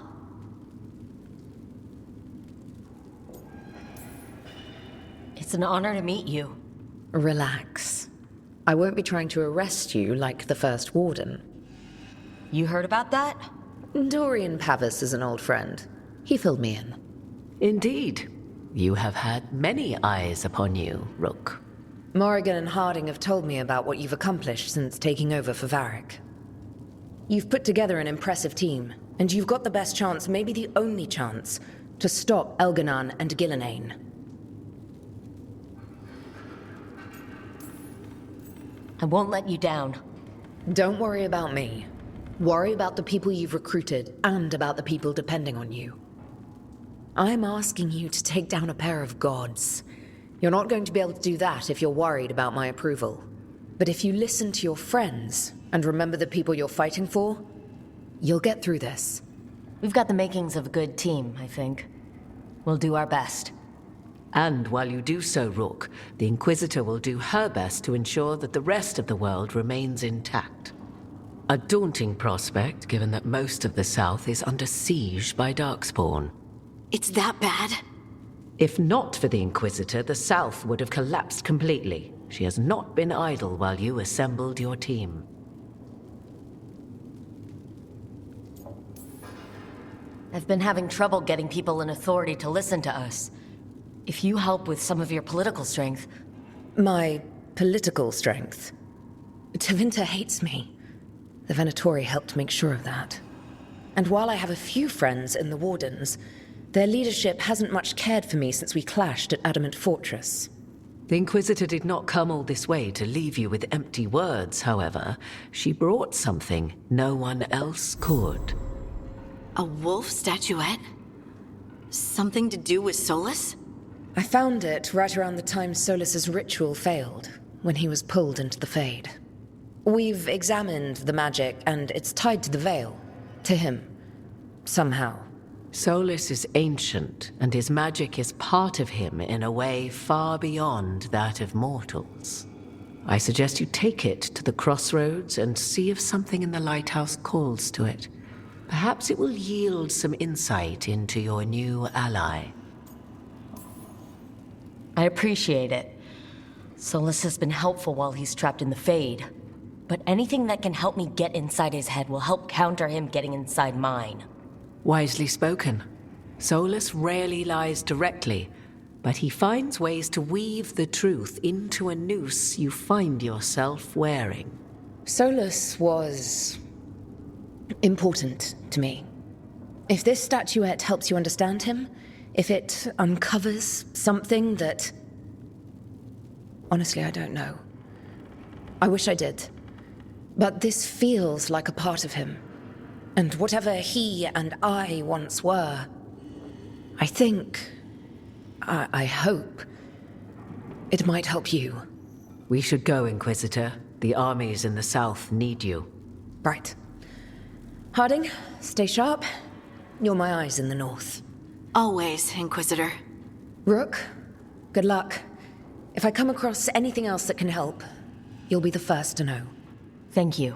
It's an honor to meet you. Relax. I won't be trying to arrest you like the first warden. You heard about that? Dorian Pavis is an old friend. He filled me in. Indeed. You have had many eyes upon you, Rook. Morrigan and Harding have told me about what you've accomplished since taking over for Varric. You've put together an impressive team, and you've got the best chance, maybe the only chance, to stop Elganan and Gillenane. I won't let you down. Don't worry about me. Worry about the people you've recruited, and about the people depending on you. I'm asking you to take down a pair of gods. You're not going to be able to do that if you're worried about my approval. But if you listen to your friends and remember the people you're fighting for, you'll get through this. We've got the makings of a good team, I think. We'll do our best. And while you do so, Rook, the Inquisitor will do her best to ensure that the rest of the world remains intact. A daunting prospect, given that most of the South is under siege by Darkspawn. It's that bad? If not for the Inquisitor, the South would have collapsed completely. She has not been idle while you assembled your team. I've been having trouble getting people in authority to listen to us. If you help with some of your political strength... My political strength? Tevinter hates me. The Venatori helped make sure of that. And while I have a few friends in the Wardens, their leadership hasn't much cared for me since we clashed at Adamant Fortress. The Inquisitor did not come all this way to leave you with empty words, however. She brought something no one else could. A wolf statuette? Something to do with Solus? I found it right around the time Solus's ritual failed, when he was pulled into the Fade. We've examined the magic, and it's tied to the Veil. To him. Somehow. Solus is ancient, and his magic is part of him in a way far beyond that of mortals. I suggest you take it to the crossroads and see if something in the lighthouse calls to it. Perhaps it will yield some insight into your new ally. I appreciate it. Solus has been helpful while he's trapped in the Fade. But anything that can help me get inside his head will help counter him getting inside mine. Wisely spoken. Solus rarely lies directly, but he finds ways to weave the truth into a noose you find yourself wearing. Solus was... important to me. If this statuette helps you understand him, if it uncovers something that... Honestly, I don't know. I wish I did. But this feels like a part of him. And whatever he and I once were, I think... I hope... it might help you. We should go, Inquisitor. The armies in the south need you. Right. Harding, stay sharp. You're my eyes in the north. Always, Inquisitor. Rook, good luck. If I come across anything else that can help, you'll be the first to know. Thank you.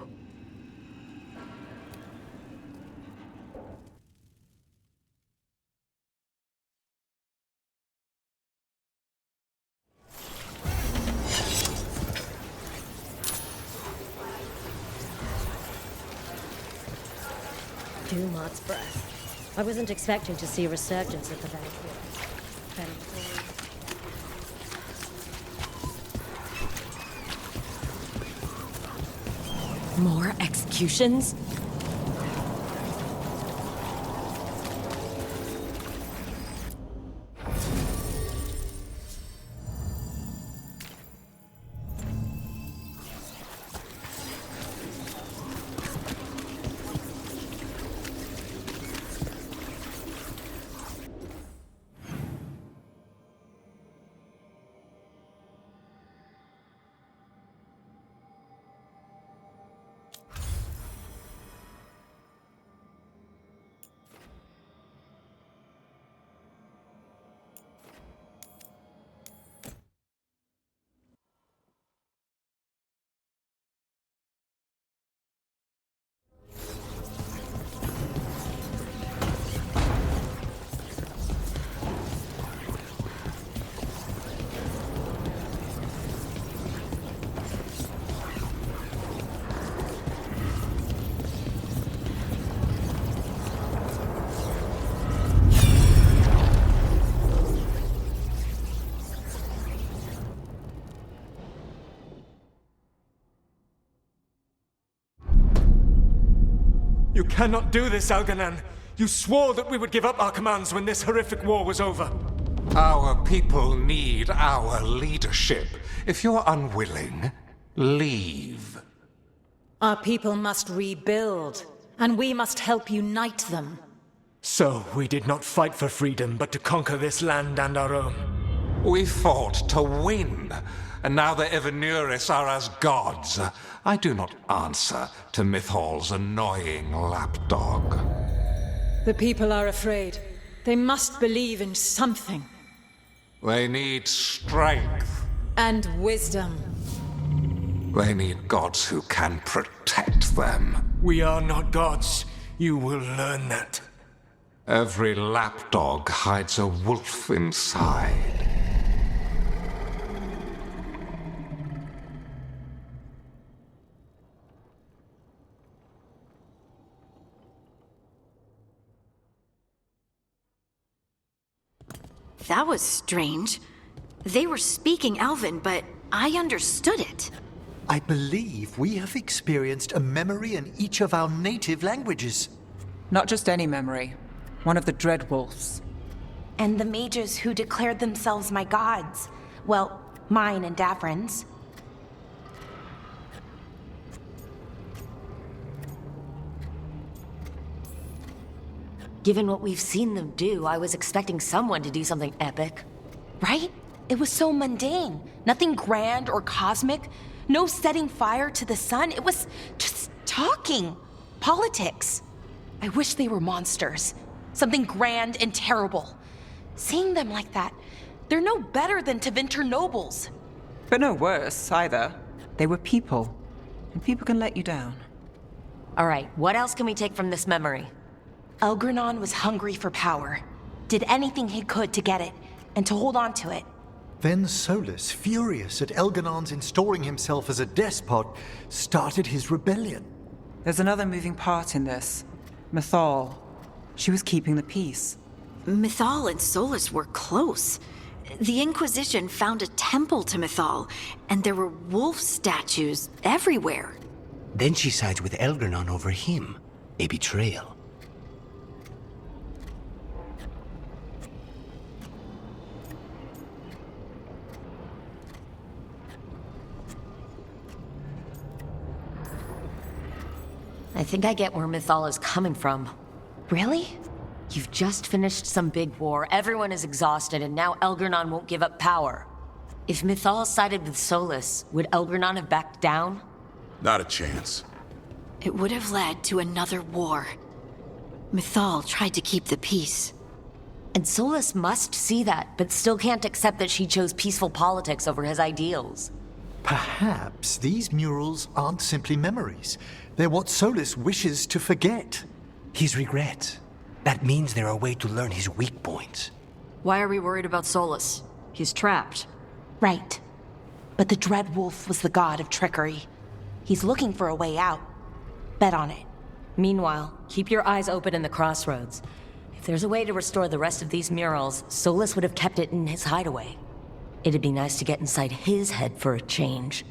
Dumod's breath. I wasn't expecting to see a resurgence at the Veilguard. More executions? You cannot do this, Algernon. You swore that we would give up our commands when this horrific war was over. Our people need our leadership. If you're unwilling, leave. Our people must rebuild, and we must help unite them. So, we did not fight for freedom, but to conquer this land and our own. We fought to win, and now the Evenuris are as gods. I do not answer to Mythal's annoying lapdog. The people are afraid. They must believe in something. They need strength. And wisdom. They need gods who can protect them. We are not gods. You will learn that. Every lapdog hides a wolf inside. That was strange. They were speaking Elven, but I understood it. I believe we have experienced a memory in each of our native languages. Not just any memory. One of the Dread Wolves. And the mages who declared themselves my gods. Well, mine and Davrin's. Given what we've seen them do, I was expecting someone to do something epic. Right? It was so mundane. Nothing grand or cosmic. No setting fire to the sun. It was just talking. Politics. I wish they were monsters. Something grand and terrible. Seeing them like that, they're no better than Tevinter nobles. But no worse, either. They were people. And people can let you down. All right, what else can we take from this memory? Elgranon was hungry for power. Did anything he could to get it, and to hold on to it. Then Solus, furious at Elganon's installing himself as a despot, started his rebellion. There's another moving part in this. Mythal. She was keeping the peace. Mythal and Solus were close. The Inquisition found a temple to Mythal, and there were wolf statues everywhere. Then she sides with Elgranon over him. A betrayal. I think I get where Mythal is coming from. Really? You've just finished some big war, everyone is exhausted, and now Elgranon won't give up power. If Mythal sided with Solus, would Elgranon have backed down? Not a chance. It would have led to another war. Mythal tried to keep the peace. And Solus must see that, but still can't accept that she chose peaceful politics over his ideals. Perhaps these murals aren't simply memories. They're what Solus wishes to forget. His regrets. That means they're a way to learn his weak points. Why are we worried about Solus? He's trapped. Right. But the Dread Wolf was the god of trickery. He's looking for a way out. Bet on it. Meanwhile, keep your eyes open in the crossroads. If there's a way to restore the rest of these murals, Solus would have kept it in his hideaway. It'd be nice to get inside his head for a change.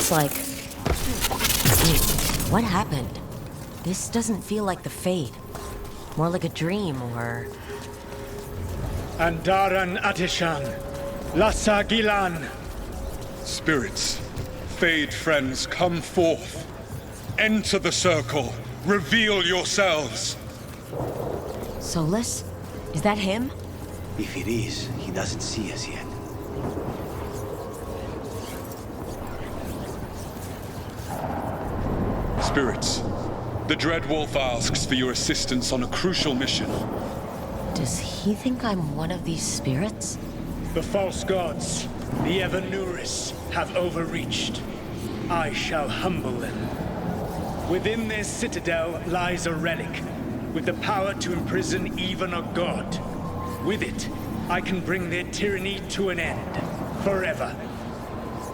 looks like... Wait, what happened? This doesn't feel like the Fade. More like a dream, or... Andaran Atishan, Lassa Gilan. Spirits, Fade friends, come forth. Enter the circle. Reveal yourselves. Solus? Is that him? If it is, he doesn't see us yet. Spirits, the Dread Wolf asks for your assistance on a crucial mission. Does he think I'm one of these spirits? The false gods, the Evanuris, have overreached. I shall humble them. Within their citadel lies a relic, with the power to imprison even a god. With it, I can bring their tyranny to an end, forever.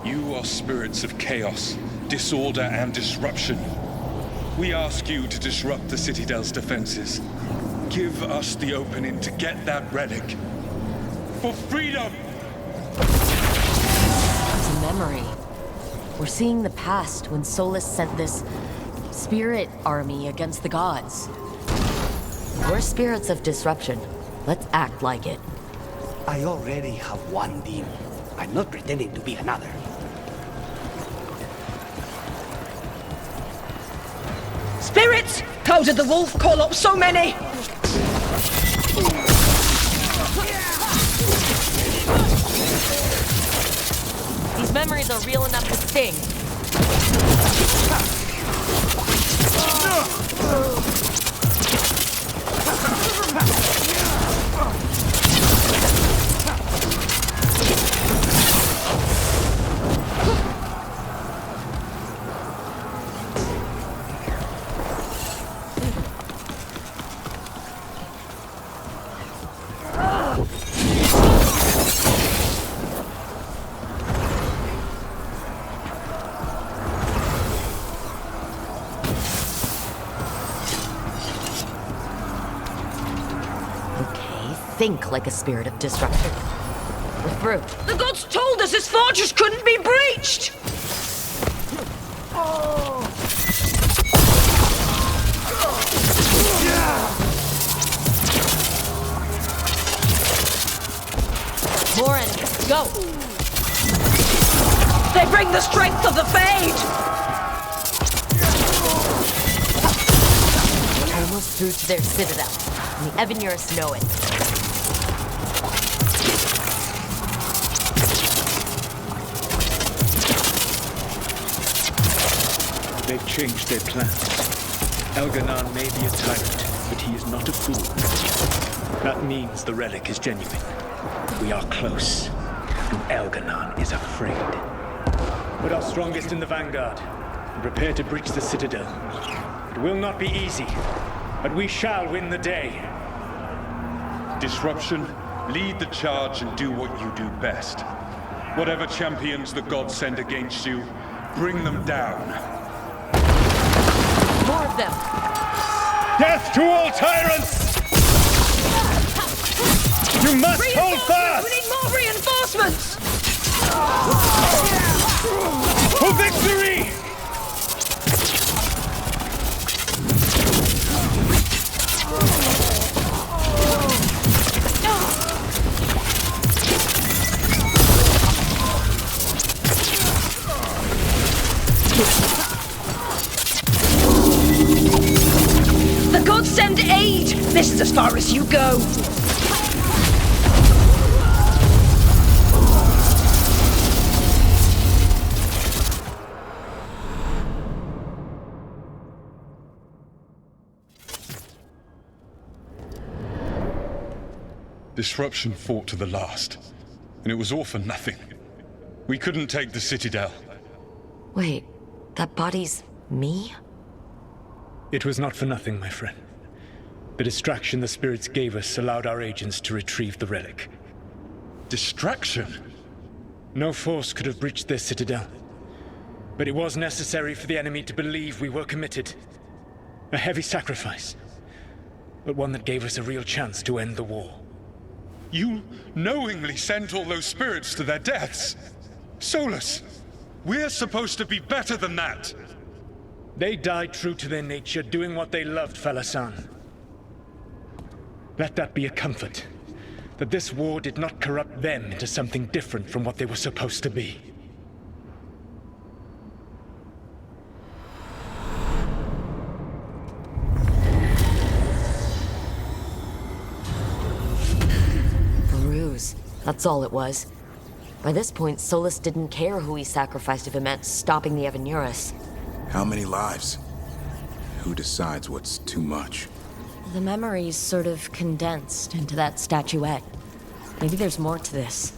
You are spirits of chaos, disorder, and disruption. We ask you to disrupt the Citadel's defenses. Give us the opening to get that relic. For freedom! It's a memory. We're seeing the past when Solus sent this spirit army against the gods. We're spirits of disruption. Let's act like it. I already have one demon. I'm not pretending to be another. Spirits! How did the wolf call up so many? These memories are real enough to sting. Think like a spirit of disruption. We're through. The gods told us this fortress couldn't be breached! More enemies, go! They bring the strength of the Fade! Almost through to their citadel, and the Evanuris know it. They've changed their plans. Elganon may be a tyrant, but he is not a fool. That means the relic is genuine. We are close, and Elganon is afraid. Put our strongest in the vanguard, and prepare to breach the citadel. It will not be easy, but we shall win the day. Disruption, lead the charge and do what you do best. Whatever champions the gods send against you, bring them down. More of them! Death to all tyrants! You must hold fast! We need more reinforcements! For victory! The gods send aid! This is as far as you go! Disruption fought to the last, and it was all for nothing. We couldn't take the Citadel. Wait, that body's me? It was not for nothing, my friend. The distraction the spirits gave us allowed our agents to retrieve the relic. Distraction? No force could have breached their citadel. But it was necessary for the enemy to believe we were committed. A heavy sacrifice, but one that gave us a real chance to end the war. You knowingly sent all those spirits to their deaths. Solus, We're supposed to be better than that! They died true to their nature, doing what they loved, Falasan. Let that be a comfort, that this war did not corrupt them into something different from what they were supposed to be. Ruse. That's all it was. By this point, Solus didn't care who he sacrificed if it meant stopping the Evanurus. How many lives? Who decides what's too much? The memories sort of condensed into that statuette. Maybe there's more to this.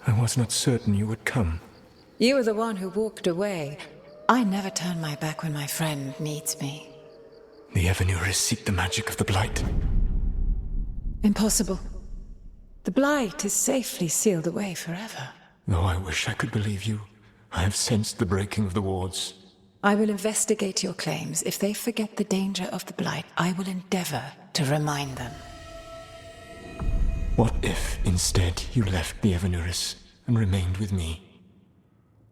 I was not certain you would come. You were the one who walked away. I never turn my back when my friend needs me. The Evanurus seek the magic of the Blight. Impossible. The Blight is safely sealed away forever. Though I wish I could believe you, I have sensed the breaking of the wards. I will investigate your claims. If they forget the danger of the Blight, I will endeavor to remind them. What if, instead, you left the Evanurus and remained with me?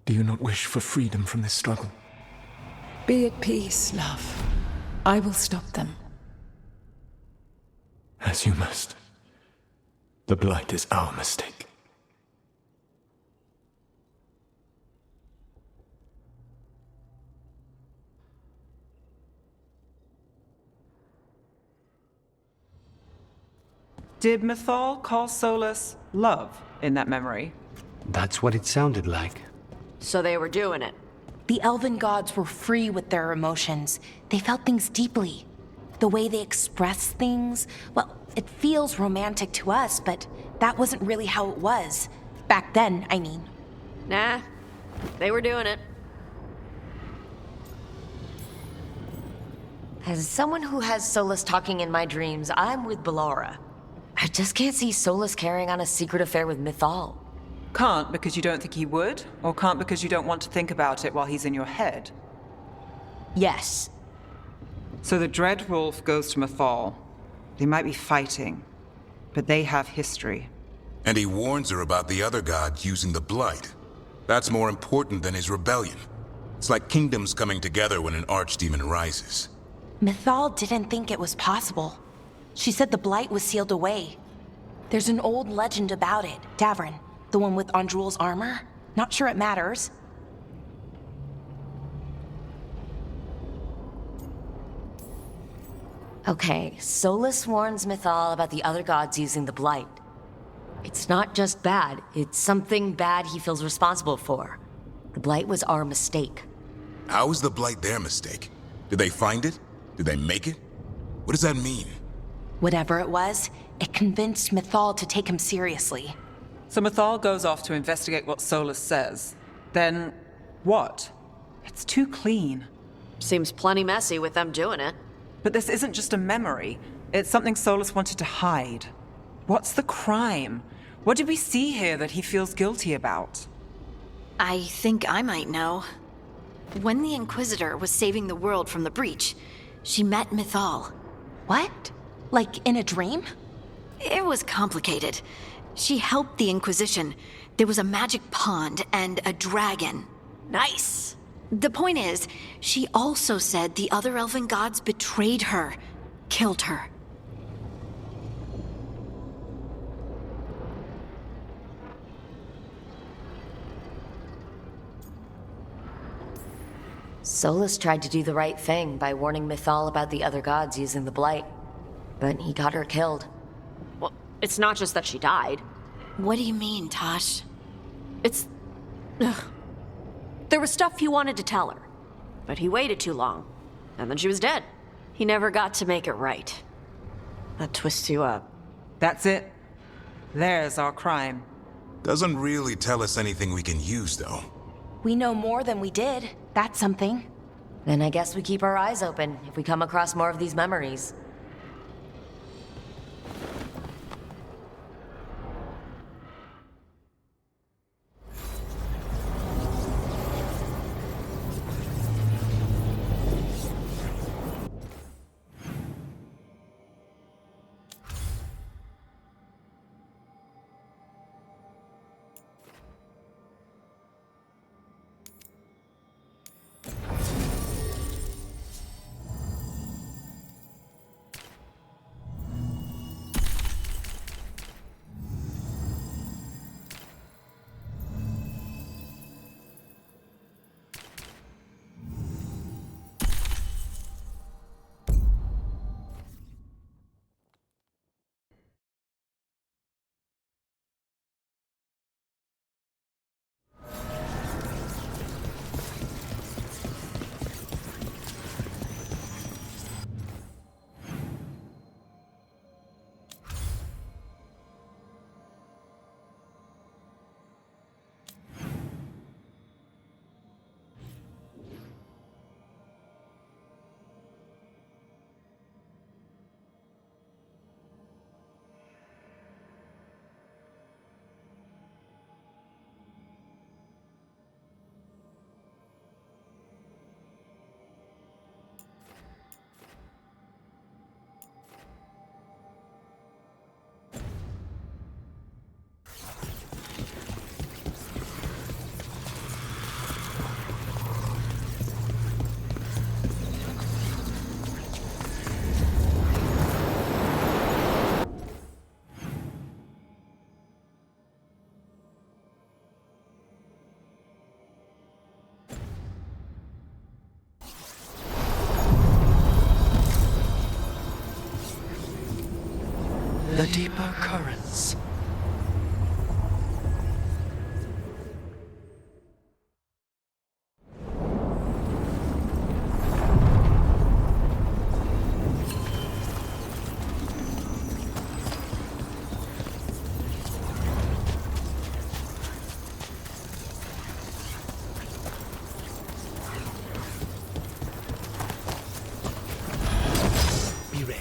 Do you not wish for freedom from this struggle? Be at peace, love. I will stop them. As you must. The Blight is our mistake. Did Mythal call Solus love in that memory? That's what it sounded like. So they were doing it. The elven gods were free with their emotions. They felt things deeply. The way they expressed things, well, it feels romantic to us, but that wasn't really how it was. Back then, I mean. Nah, they were doing it. As someone who has Solus talking in my dreams, I'm with Ballora. I just can't see Solus carrying on a secret affair with Mythal. Can't because you don't think he would? Or can't because you don't want to think about it while he's in your head? Yes. So the Dread Wolf goes to Mythal. They might be fighting, but they have history. And he warns her about the other gods using the Blight. That's more important than his rebellion. It's like kingdoms coming together when an archdemon rises. Mythal didn't think it was possible. She said the Blight was sealed away. There's an old legend about it. Davrin, the one with Andrul's armor. Not sure it matters. Okay, Solus warns Mythal about the other gods using the Blight. It's not just bad, it's something bad he feels responsible for. The Blight was our mistake. How is the Blight their mistake? Did they find it? Did they make it? What does that mean? Whatever it was, it convinced Mythal to take him seriously. So Mythal goes off to investigate what Solus says. Then, what? It's too clean. Seems plenty messy with them doing it. But this isn't just a memory. It's something Solus wanted to hide. What's the crime? What did we see here that he feels guilty about? I think I might know. When the Inquisitor was saving the world from the breach, she met Mythal. What? Like in a dream? It was complicated. She helped the Inquisition. There was a magic pond and a dragon. Nice! The point is, she also said the other elven gods betrayed her, killed her. Solus tried to do the right thing by warning Mythal about the other gods using the Blight. But he got her killed. Well, it's not just that she died. What do you mean, Tosh? It's... Ugh. There was stuff he wanted to tell her, but he waited too long, and then she was dead. He never got to make it right. That twists you up. That's it. There's our crime. Doesn't really tell us anything we can use, though. We know more than we did. That's something. Then I guess we keep our eyes open if we come across more of these memories. The deeper currents. Be ready.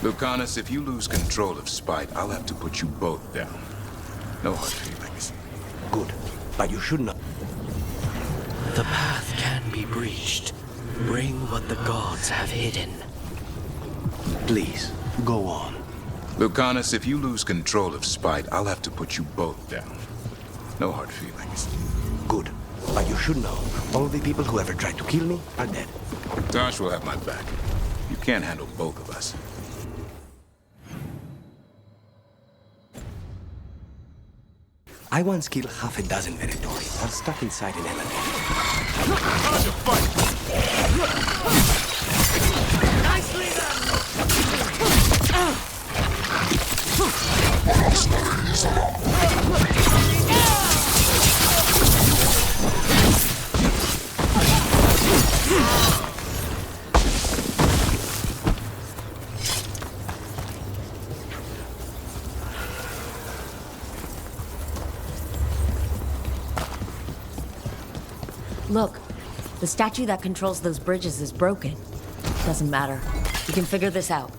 Lucanus, if you lose control of Spite, I'll have to put you both down. No hard feelings. Good, but you should not. The path can be breached. Bring what the gods have hidden. Please, go on. Lucanus, if you lose control of Spite, I'll have to put you both down. No hard feelings. Good, but you should know, all the people who ever tried to kill me are dead. Tosh will have my back. You can't handle both of us. I once killed half a dozen Venatori while stuck inside an elevator. Nicely done! Look, the statue that controls those bridges is broken. Doesn't matter. We can figure this out.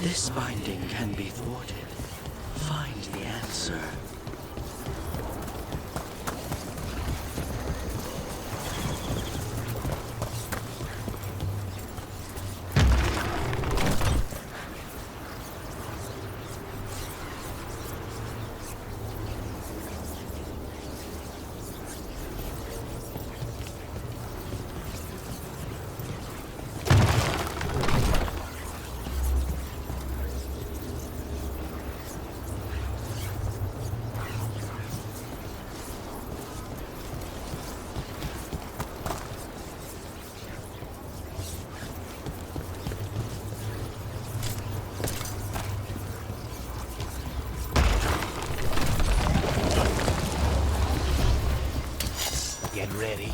This binding can be thwarted. Find the answer. Get ready.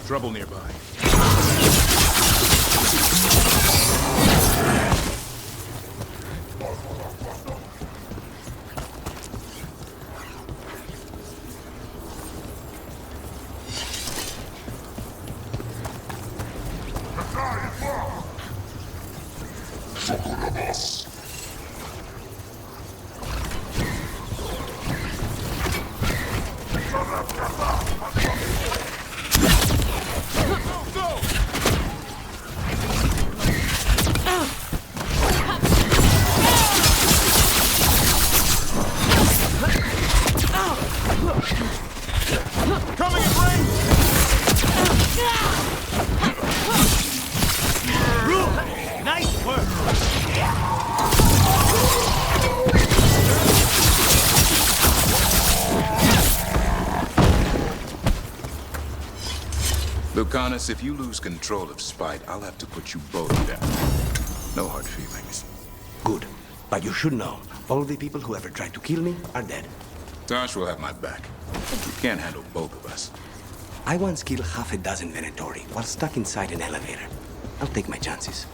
Trouble nearby. Coming in range! Nice work! Lucanus, if you lose control of Spite, I'll have to put you both down. No hard feelings. Good, but you should know, all the people who ever tried to kill me are dead. Tosh will have my back. You can't handle both of us. I once killed half a dozen Venatori while stuck inside an elevator. I'll take my chances.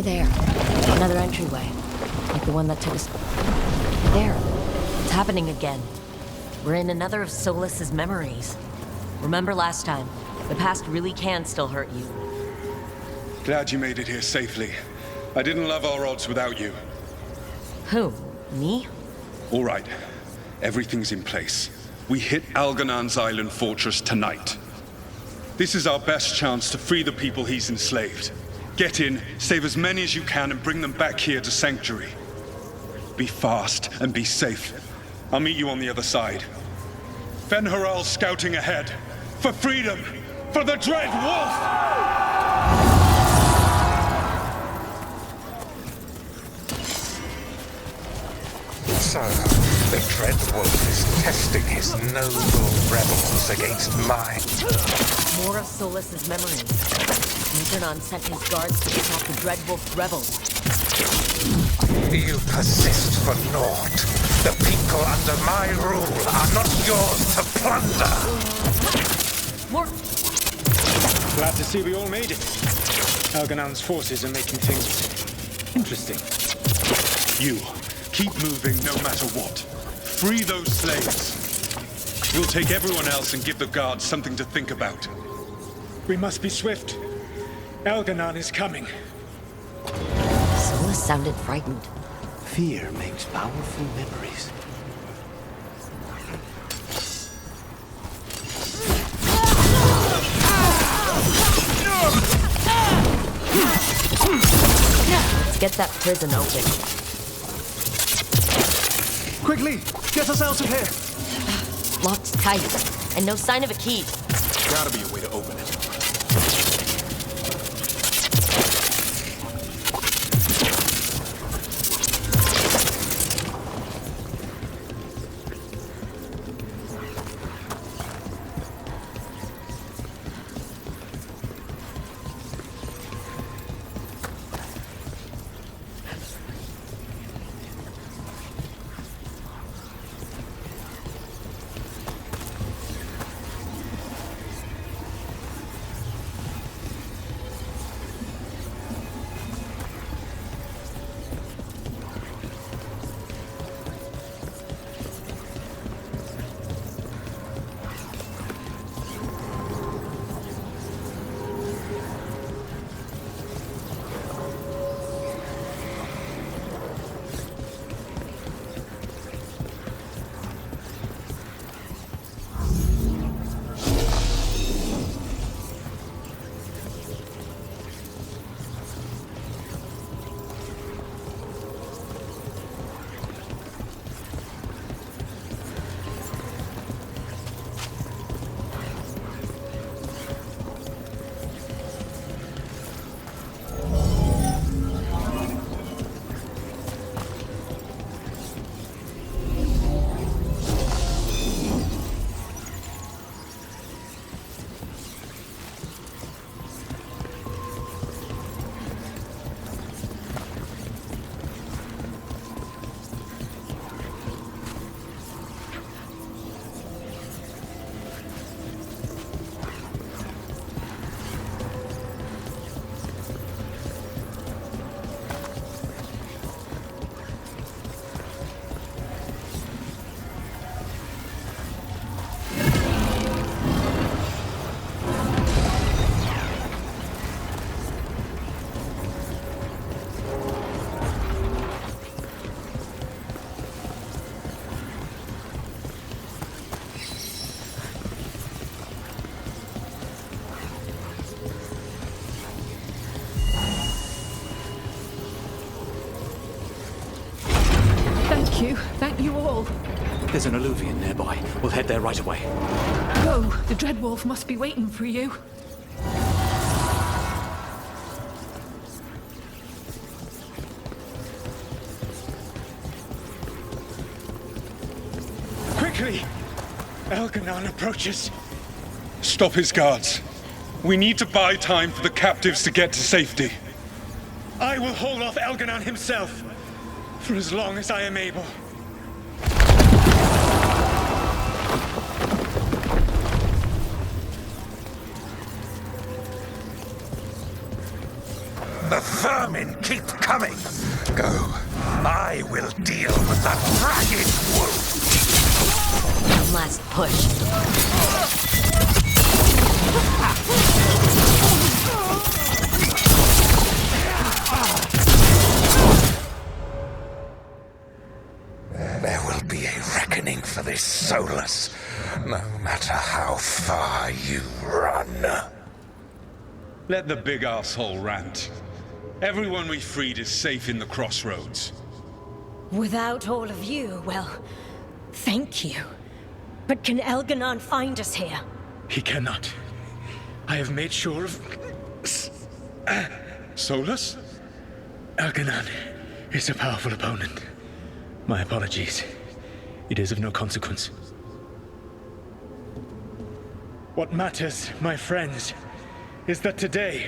there. Another entryway. Like the one that took us... There. It's happening again. We're in another of Solas's memories. Remember last time? The past really can still hurt you. Glad you made it here safely. I didn't love our odds without you. Who? Me? All right. Everything's in place. We hit Algernon's island fortress tonight. This is our best chance to free the people he's enslaved. Get in, save as many as you can, and bring them back here to Sanctuary. Be fast and be safe. I'll meet you on the other side. Fen'Haral's scouting ahead. For freedom! For the Dread Wolf! So, the Dread Wolf is testing his noble rebels against mine. More of Solas's memories. Algernon sent his guards to pick off the Dread Wolf rebels. You persist for naught. The people under my rule are not yours to plunder. More... Glad to see we all made it. Algernon's forces are making things interesting. You, keep moving no matter what. Free those slaves. We'll take everyone else and give the guards something to think about. We must be swift. Algernon is coming. Solas sounded frightened. Fear makes powerful memories. Let's get that prison open. Quickly, get us out of here. Locked tight, and no sign of a key. Gotta be a way to open it. Thank you all. There's an alluvion nearby. We'll head there right away. Go. The Dread Wolf must be waiting for you. Quickly! Algernon approaches. Stop his guards. We need to buy time for the captives to get to safety. I will hold off Algernon himself, for as long as I am able. The vermin keep coming! Go. I will deal with that ragged wolf! One last push. There will be a reckoning for this Solus, no matter how far you run. Let the big asshole rant. Everyone we freed is safe in the crossroads. Without all of you, well, thank you. But can Elganon find us here? He cannot. I have made sure of... Solus? Elganon is a powerful opponent. My apologies. It is of no consequence. What matters, my friends, is that today,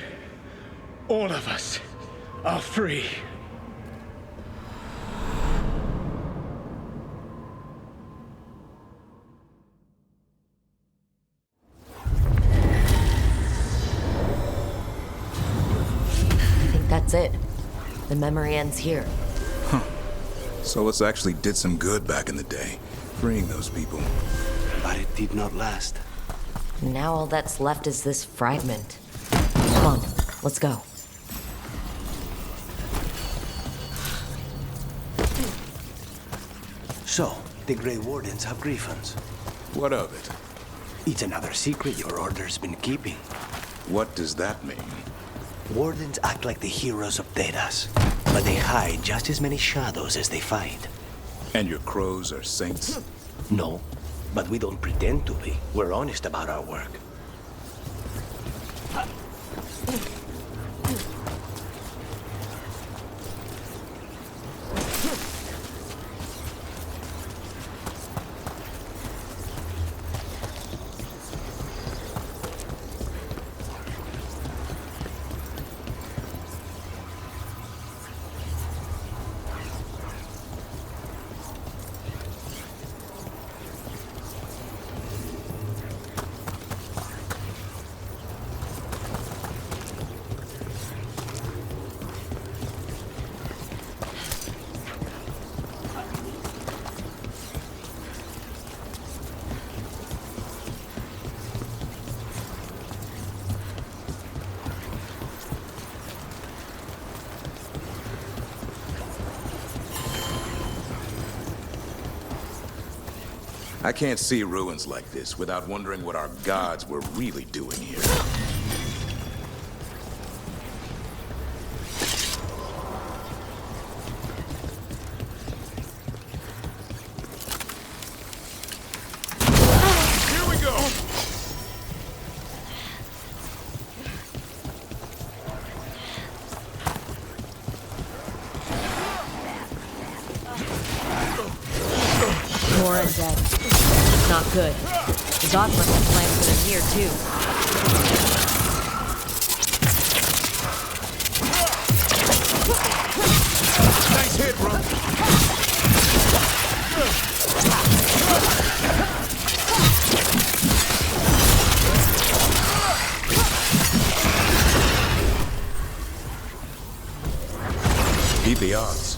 all of us are free. I think that's it. The memory ends here. Huh. Solus actually did some good back in the day, freeing those people. But it did not last. Now all that's left is this fragment. Come on, let's go. So, the Grey Wardens have griffins. What of it? It's another secret your order's been keeping. What does that mean? Wardens act like the heroes of Thedas, but they hide just as many shadows as they fight. And your crows are saints? No, but we don't pretend to be. We're honest about our work. I can't see ruins like this without wondering what our gods were really doing here. Here we go! More undead. Not good. The gods must have planned for them here, too. Nice hit, bro. Beat the odds.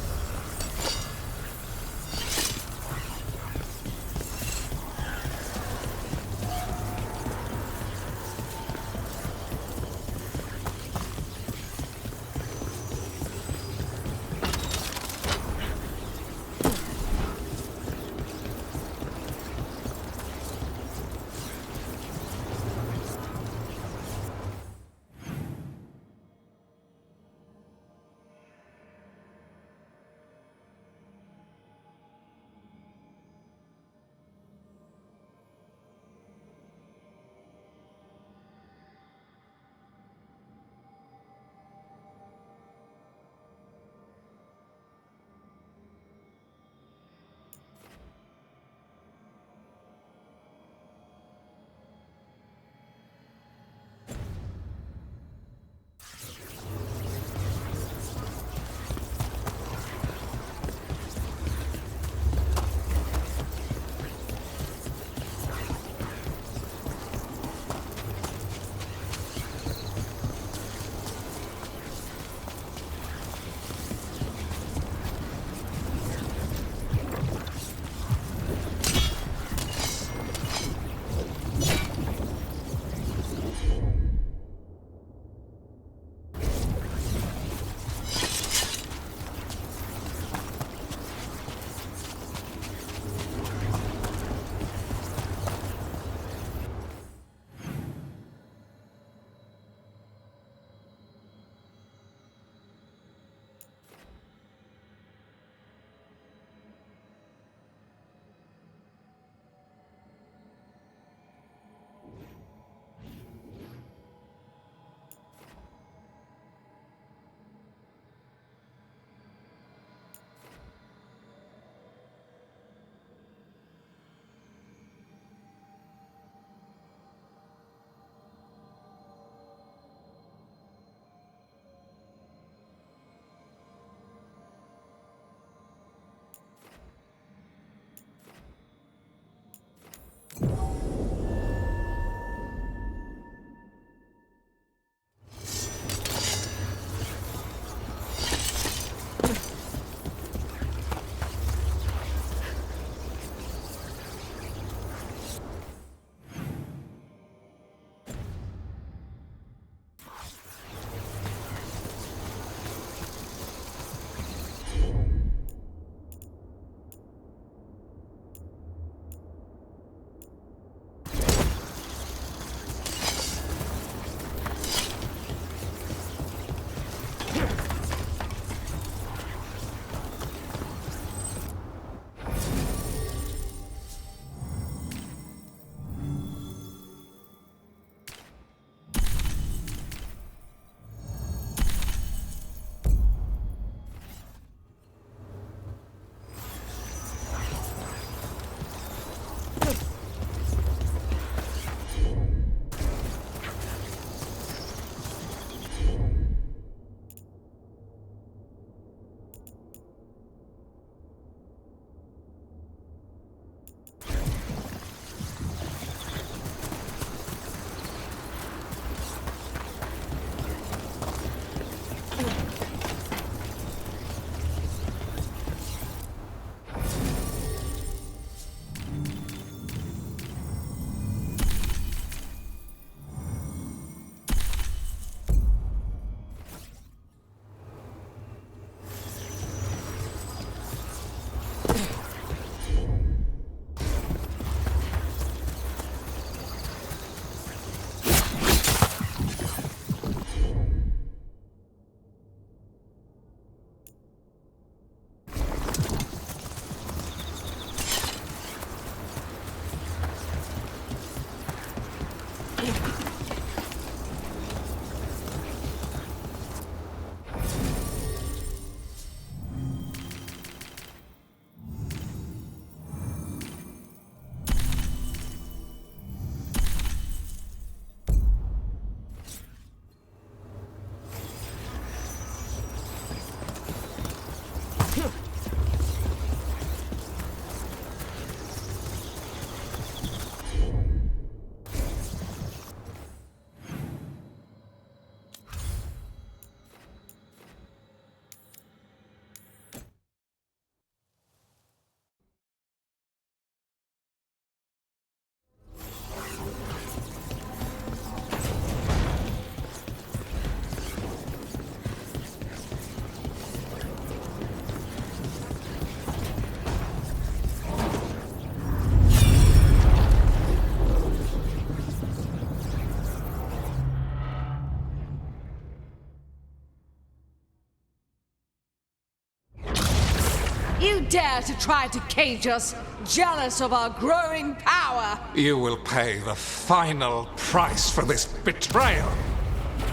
You dare to try to cage us, jealous of our growing power! You will pay the final price for this betrayal.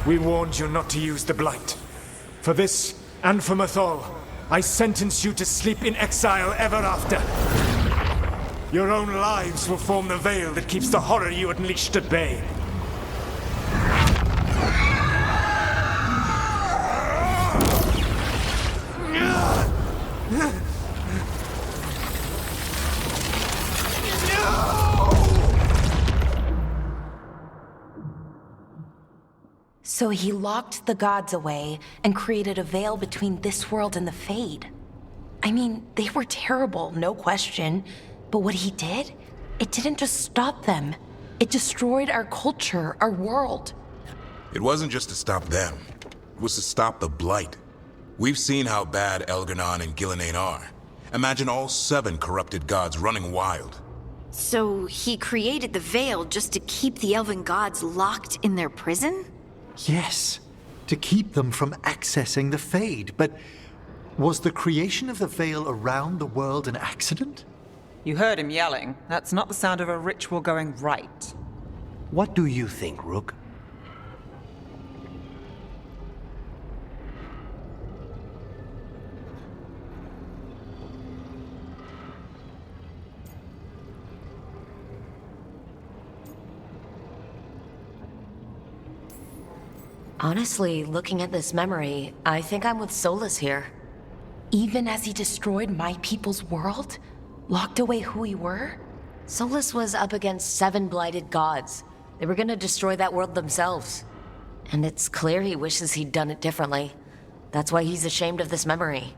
We warned you not to use the Blight. For this, and for Mythal, I sentence you to sleep in exile ever after. Your own lives will form the veil that keeps the horror you unleashed at bay. So he locked the gods away and created a veil between this world and the Fade. I mean, they were terrible, no question. But what he did, it didn't just stop them. It destroyed our culture, our world. It wasn't just to stop them. It was to stop the Blight. We've seen how bad Elganon and Gillenane are. Imagine all 7 corrupted gods running wild. So he created the Veil just to keep the elven gods locked in their prison? Yes, to keep them from accessing the Fade. But was the creation of the Veil around the world an accident? You heard him yelling. That's not the sound of a ritual going right. What do you think, Rook? Honestly, looking at this memory, I think I'm with Solus here. Even as he destroyed my people's world? Locked away who we were? Solus was up against 7 blighted gods. They were gonna destroy that world themselves. And it's clear he wishes he'd done it differently. That's why he's ashamed of this memory.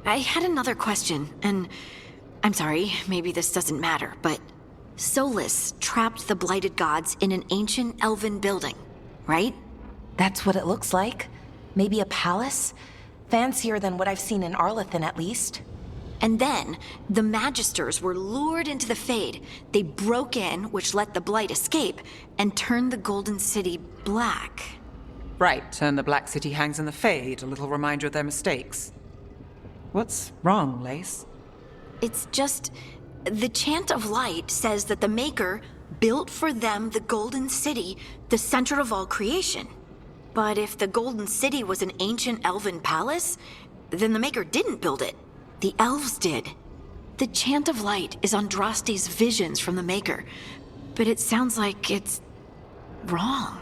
I had another question, and I'm sorry, maybe this doesn't matter, but Solus trapped the blighted gods in an ancient elven building, right? That's what it looks like. Maybe a palace? Fancier than what I've seen in Arlethan, at least. And then, the Magisters were lured into the Fade. They broke in, which let the Blight escape, and turned the Golden City black. Right, and the Black City hangs in the Fade, a little reminder of their mistakes. What's wrong, Lace? It's just... the Chant of Light says that the Maker built for them the Golden City, the center of all creation. But if the Golden City was an ancient elven palace, then the Maker didn't build it. The elves did. The Chant of Light is Andraste's visions from the Maker, but it sounds like it's wrong.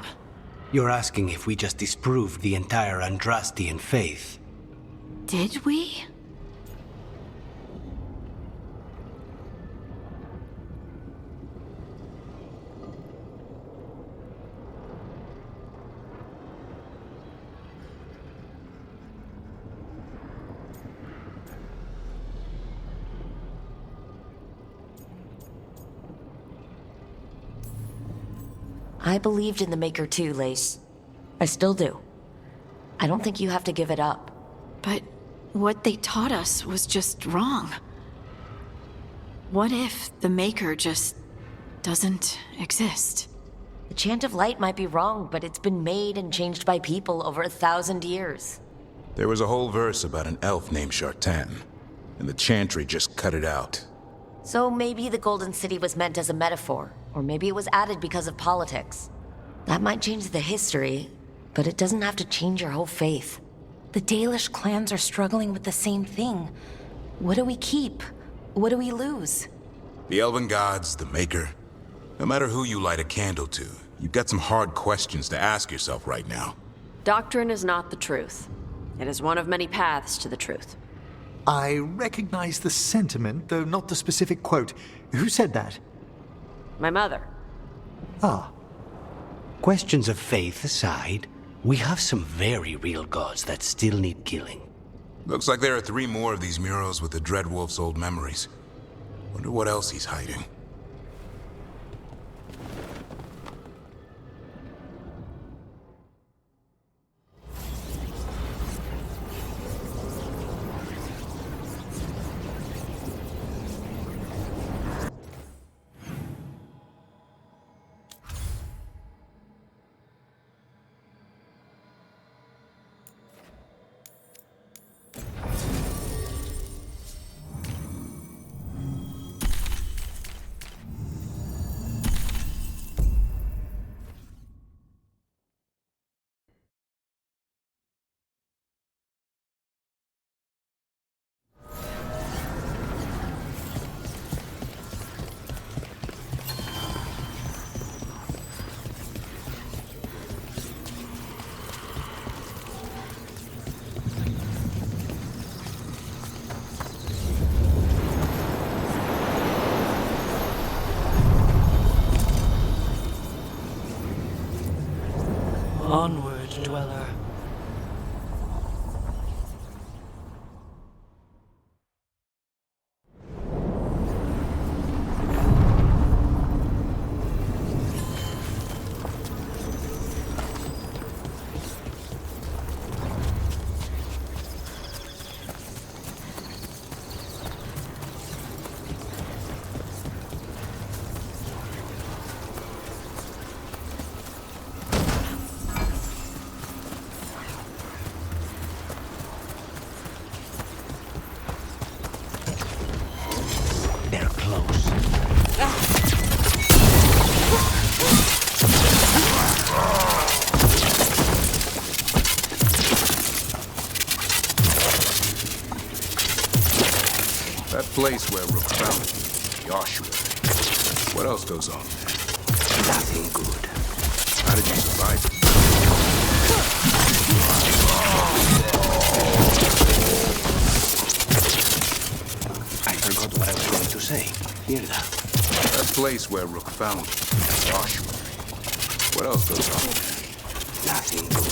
You're asking if we just disproved the entire Andrastian faith. Did we? I believed in the Maker too, Lace. I still do. I don't think you have to give it up. But what they taught us was just wrong. What if the Maker just doesn't exist? The Chant of Light might be wrong, but it's been made and changed by people over 1,000 years. There was a whole verse about an elf named Shartan, and the Chantry just cut it out. So maybe the Golden City was meant as a metaphor, or maybe it was added because of politics. That might change the history, but it doesn't have to change your whole faith. The Dalish clans are struggling with the same thing. What do we keep? What do we lose? The Elven Gods, the Maker. No matter who you light a candle to, you've got some hard questions to ask yourself right now. Doctrine is not the truth. It is one of many paths to the truth. I recognize the sentiment, though not the specific quote. Who said that? My mother. Ah. Questions of faith aside, we have some very real gods that still need killing. Looks like there are 3 more of these murals with the Dreadwolf's old memories. Wonder what else he's hiding. Onward, Dweller. That place where Rook found it, the ossuary. What else goes on there? Nothing good. How did you survive it? I forgot what I was going to say. Hear that? That place where Rook found it, the ossuary. What else goes on there? Nothing good.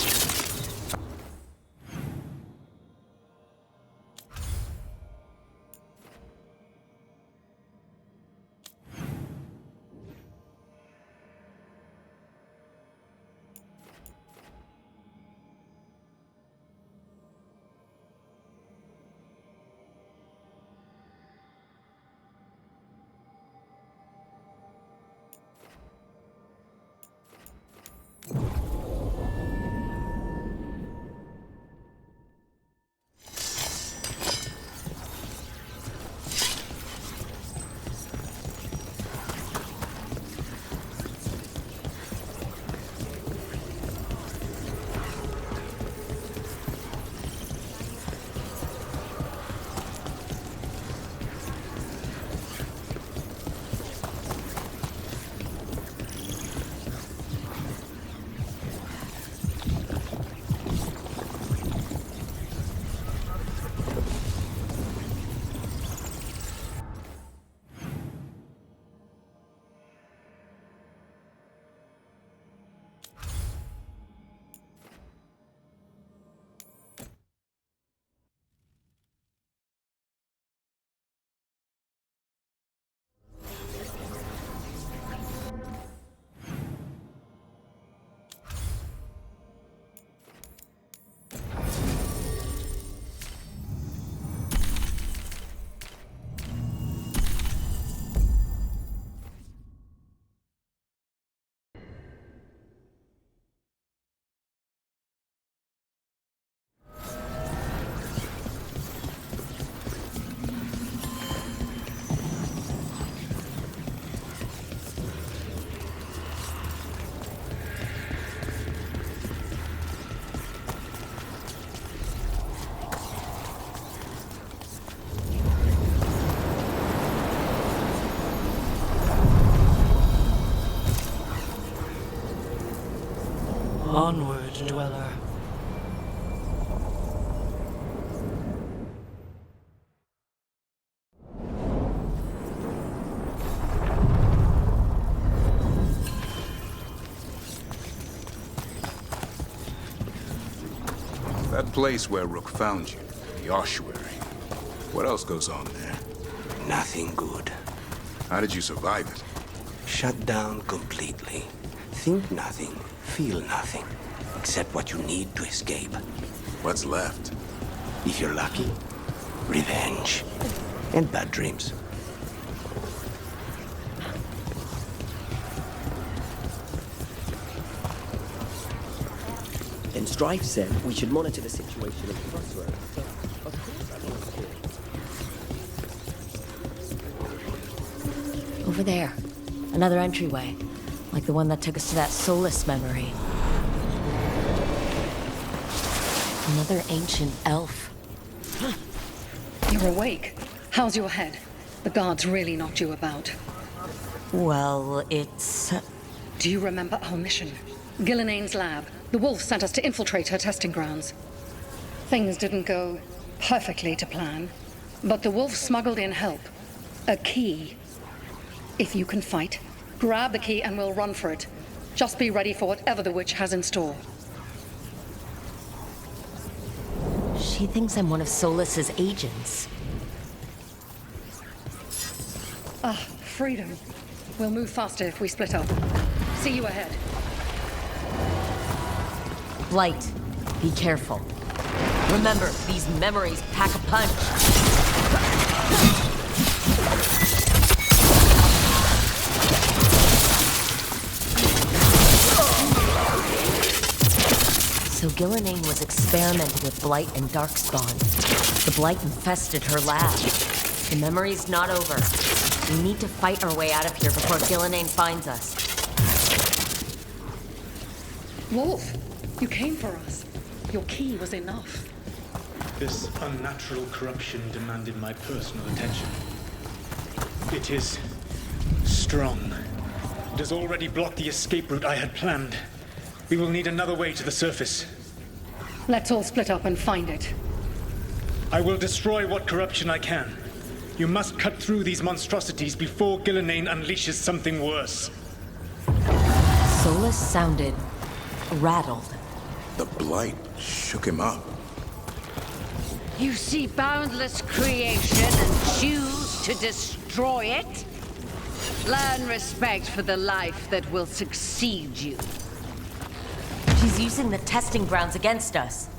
Onward, Dweller. That place where Rook found you, the ossuary. What else goes on there? Nothing good. How did you survive it? Shut down completely. Think nothing, feel nothing, except what you need to escape. What's left? If you're lucky, revenge. And bad dreams. And Strife said we should monitor the situation at the crossroads. So, of course I want to do it. Over there. Another entryway. Like the one that took us to that Solus memory. Another ancient elf. You're awake. How's your head? The guards really knocked you about. Well, it's... Do you remember our mission? Gillenane's lab. The wolf sent us to infiltrate her testing grounds. Things didn't go perfectly to plan, but the wolf smuggled in help. A key. If you can fight, grab the key and we'll run for it. Just be ready for whatever the witch has in store. She thinks I'm one of Solus's agents. Ah, freedom. We'll move faster if we split up. See you ahead. Blight, be careful. Remember, these memories pack a punch. So Gillenane was experimenting with Blight and Darkspawn. The Blight infested her lab. The memory's not over. We need to fight our way out of here before Gillenane finds us. Wolf, you came for us. Your key was enough. This unnatural corruption demanded my personal attention. It is strong. It has already blocked the escape route I had planned. We will need another way to the surface. Let's all split up and find it. I will destroy what corruption I can. You must cut through these monstrosities before Gillenane unleashes something worse. Solus sounded rattled. The Blight shook him up. You see boundless creation and choose to destroy it? Learn respect for the life that will succeed you. She's using the testing grounds against us.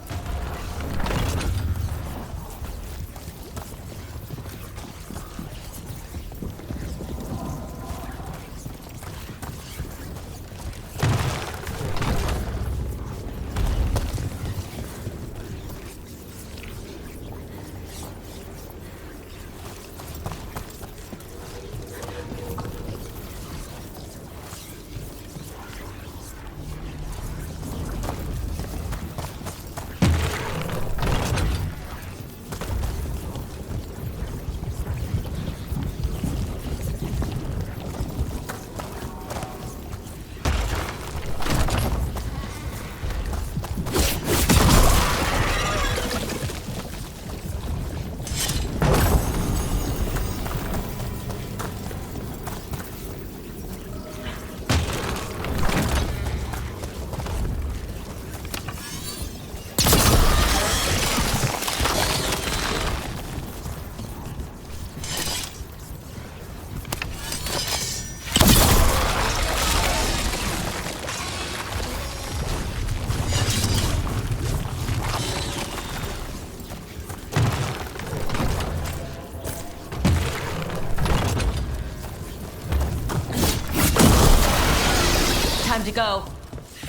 Time to go.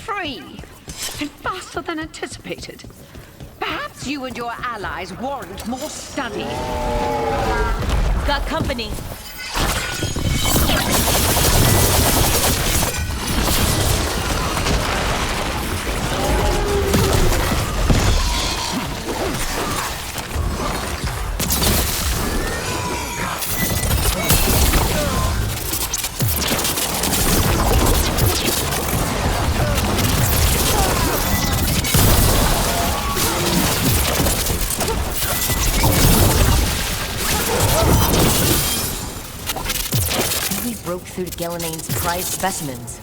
Free! And faster than anticipated. Perhaps you and your allies warrant more study. Got company. through to Gilnenane's prized specimens.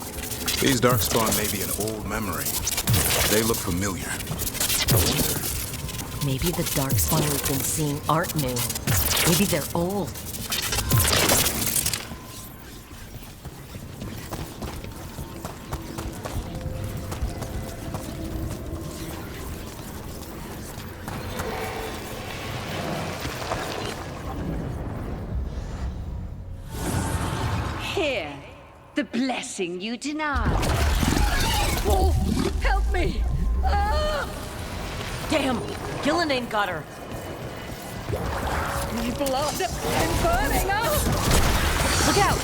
These Darkspawn may be an old memory. They look familiar. I wonder. Maybe the Darkspawn we've been seeing aren't new. Maybe they're old. Here, the blessing you denied. Wolf, help me! Ah! Damn! Gillenane got her! My blood is burning up! Look out!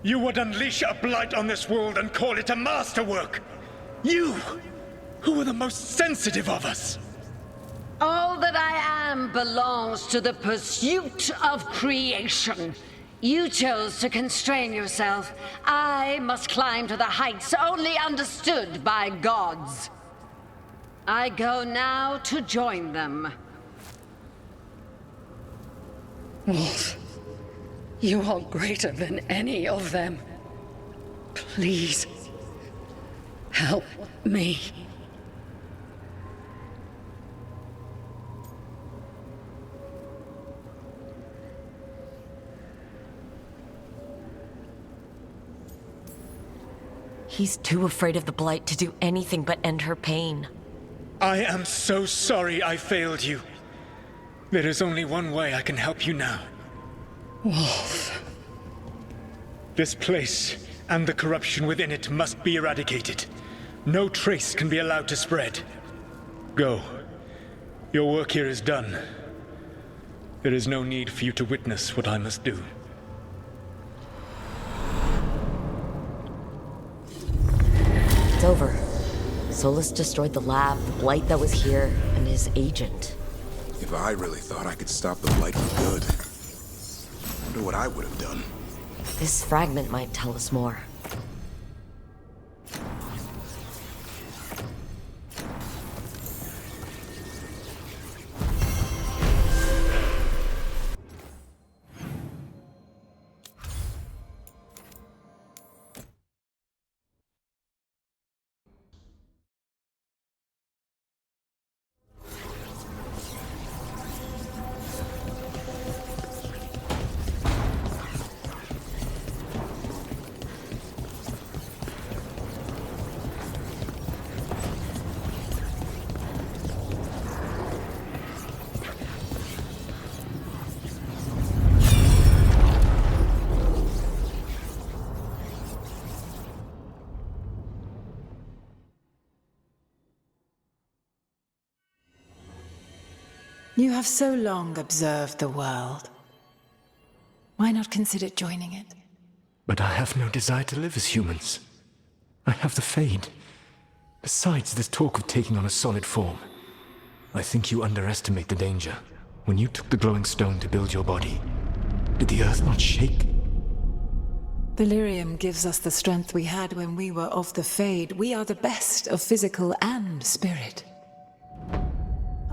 You would unleash a blight on this world and call it a masterwork! You, who are the most sensitive of us! All that I am belongs to the pursuit of creation. You chose to constrain yourself. I must climb to the heights only understood by gods. I go now to join them. Wolf, you are greater than any of them. Please, help me. He's too afraid of the Blight to do anything but end her pain. I am so sorry I failed you. There is only one way I can help you now. Wolf. This place and the corruption within it must be eradicated. No trace can be allowed to spread. Go. Your work here is done. There is no need for you to witness what I must do. It's over. Solus destroyed the lab, the Blight that was here, and his agent. If I really thought I could stop the Blight for good, I wonder what I would have done. This fragment might tell us more. You have so long observed the world. Why not consider joining it? But I have no desire to live as humans. I have the Fade. Besides this talk of taking on a solid form, I think you underestimate the danger. When you took the glowing stone to build your body, did the earth not shake? Delirium gives us the strength we had when we were of the Fade. We are the best of physical and spirit.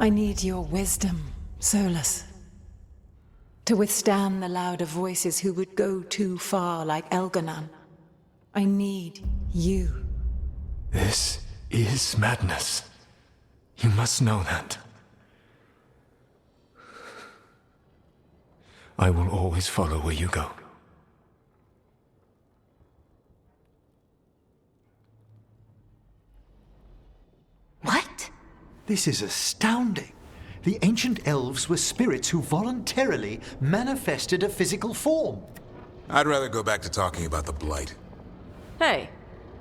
I need your wisdom, Solus, to withstand the louder voices who would go too far like Elganon. I need you. This is madness. You must know that. I will always follow where you go. This is astounding. The ancient elves were spirits who voluntarily manifested a physical form. I'd rather go back to talking about the Blight. Hey,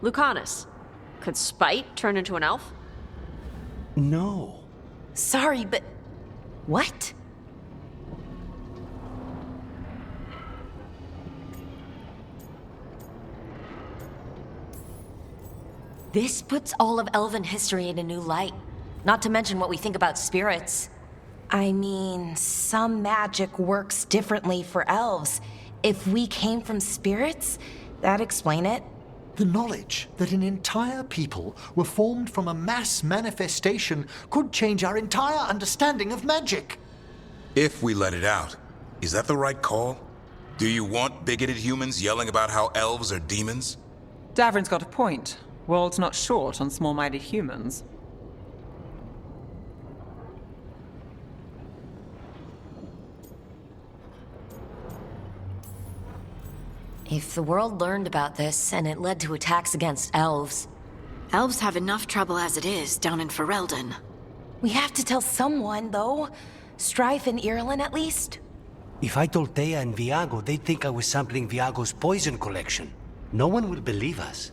Lucanus. Could Spite turn into an elf? No. Sorry, but... what? This puts all of elven history in a new light. Not to mention what we think about spirits. I mean, some magic works differently for elves. If we came from spirits, that'd explain it. The knowledge that an entire people were formed from a mass manifestation could change our entire understanding of magic. If we let it out, is that the right call? Do you want bigoted humans yelling about how elves are demons? Davrin's got a point. World's not short on small-minded humans. If the world learned about this and it led to attacks against elves... Elves have enough trouble as it is down in Ferelden. We have to tell someone, though. Strife and Irulan, at least. If I told Thea and Viago, they'd think I was sampling Viago's poison collection. No one will believe us.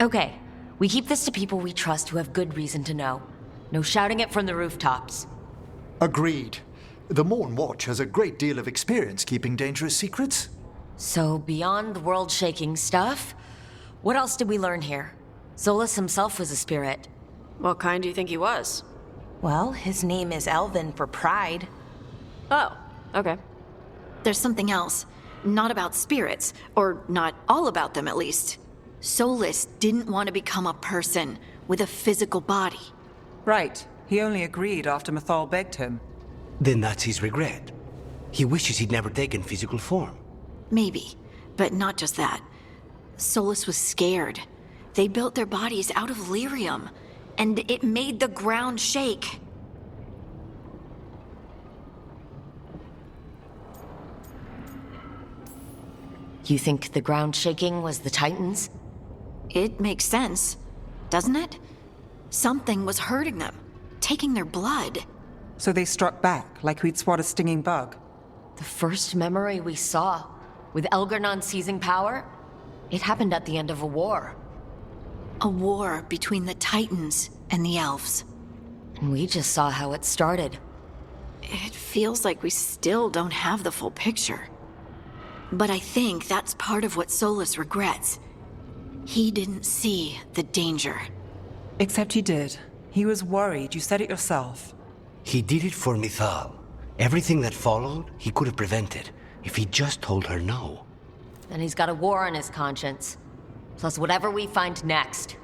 Okay, we keep this to people we trust who have good reason to know. No shouting it from the rooftops. Agreed. The Morn Watch has a great deal of experience keeping dangerous secrets. So, beyond the world-shaking stuff, what else did we learn here? Solus himself was a spirit. What kind do you think he was? Well, his name is Elven for pride. Oh, okay. There's something else. Not about spirits, or not all about them at least. Solus didn't want to become a person with a physical body. Right. He only agreed after Mythal begged him. Then that's his regret. He wishes he'd never taken physical form. Maybe, but not just that. Solus was scared. They built their bodies out of lyrium, and it made the ground shake. You think the ground shaking was the Titans? It makes sense, doesn't it? Something was hurting them, taking their blood. So they struck back, like we'd swat a stinging bug. The first memory we saw, with Elgarnon seizing power, it happened at the end of a war. A war between the Titans and the elves. And we just saw how it started. It feels like we still don't have the full picture. But I think that's part of what Solus regrets. He didn't see the danger. Except he did. He was worried, you said it yourself. He did it for Mythal. Everything that followed, he could have prevented, if he just told her no. And he's got a war on his conscience. Plus whatever we find next.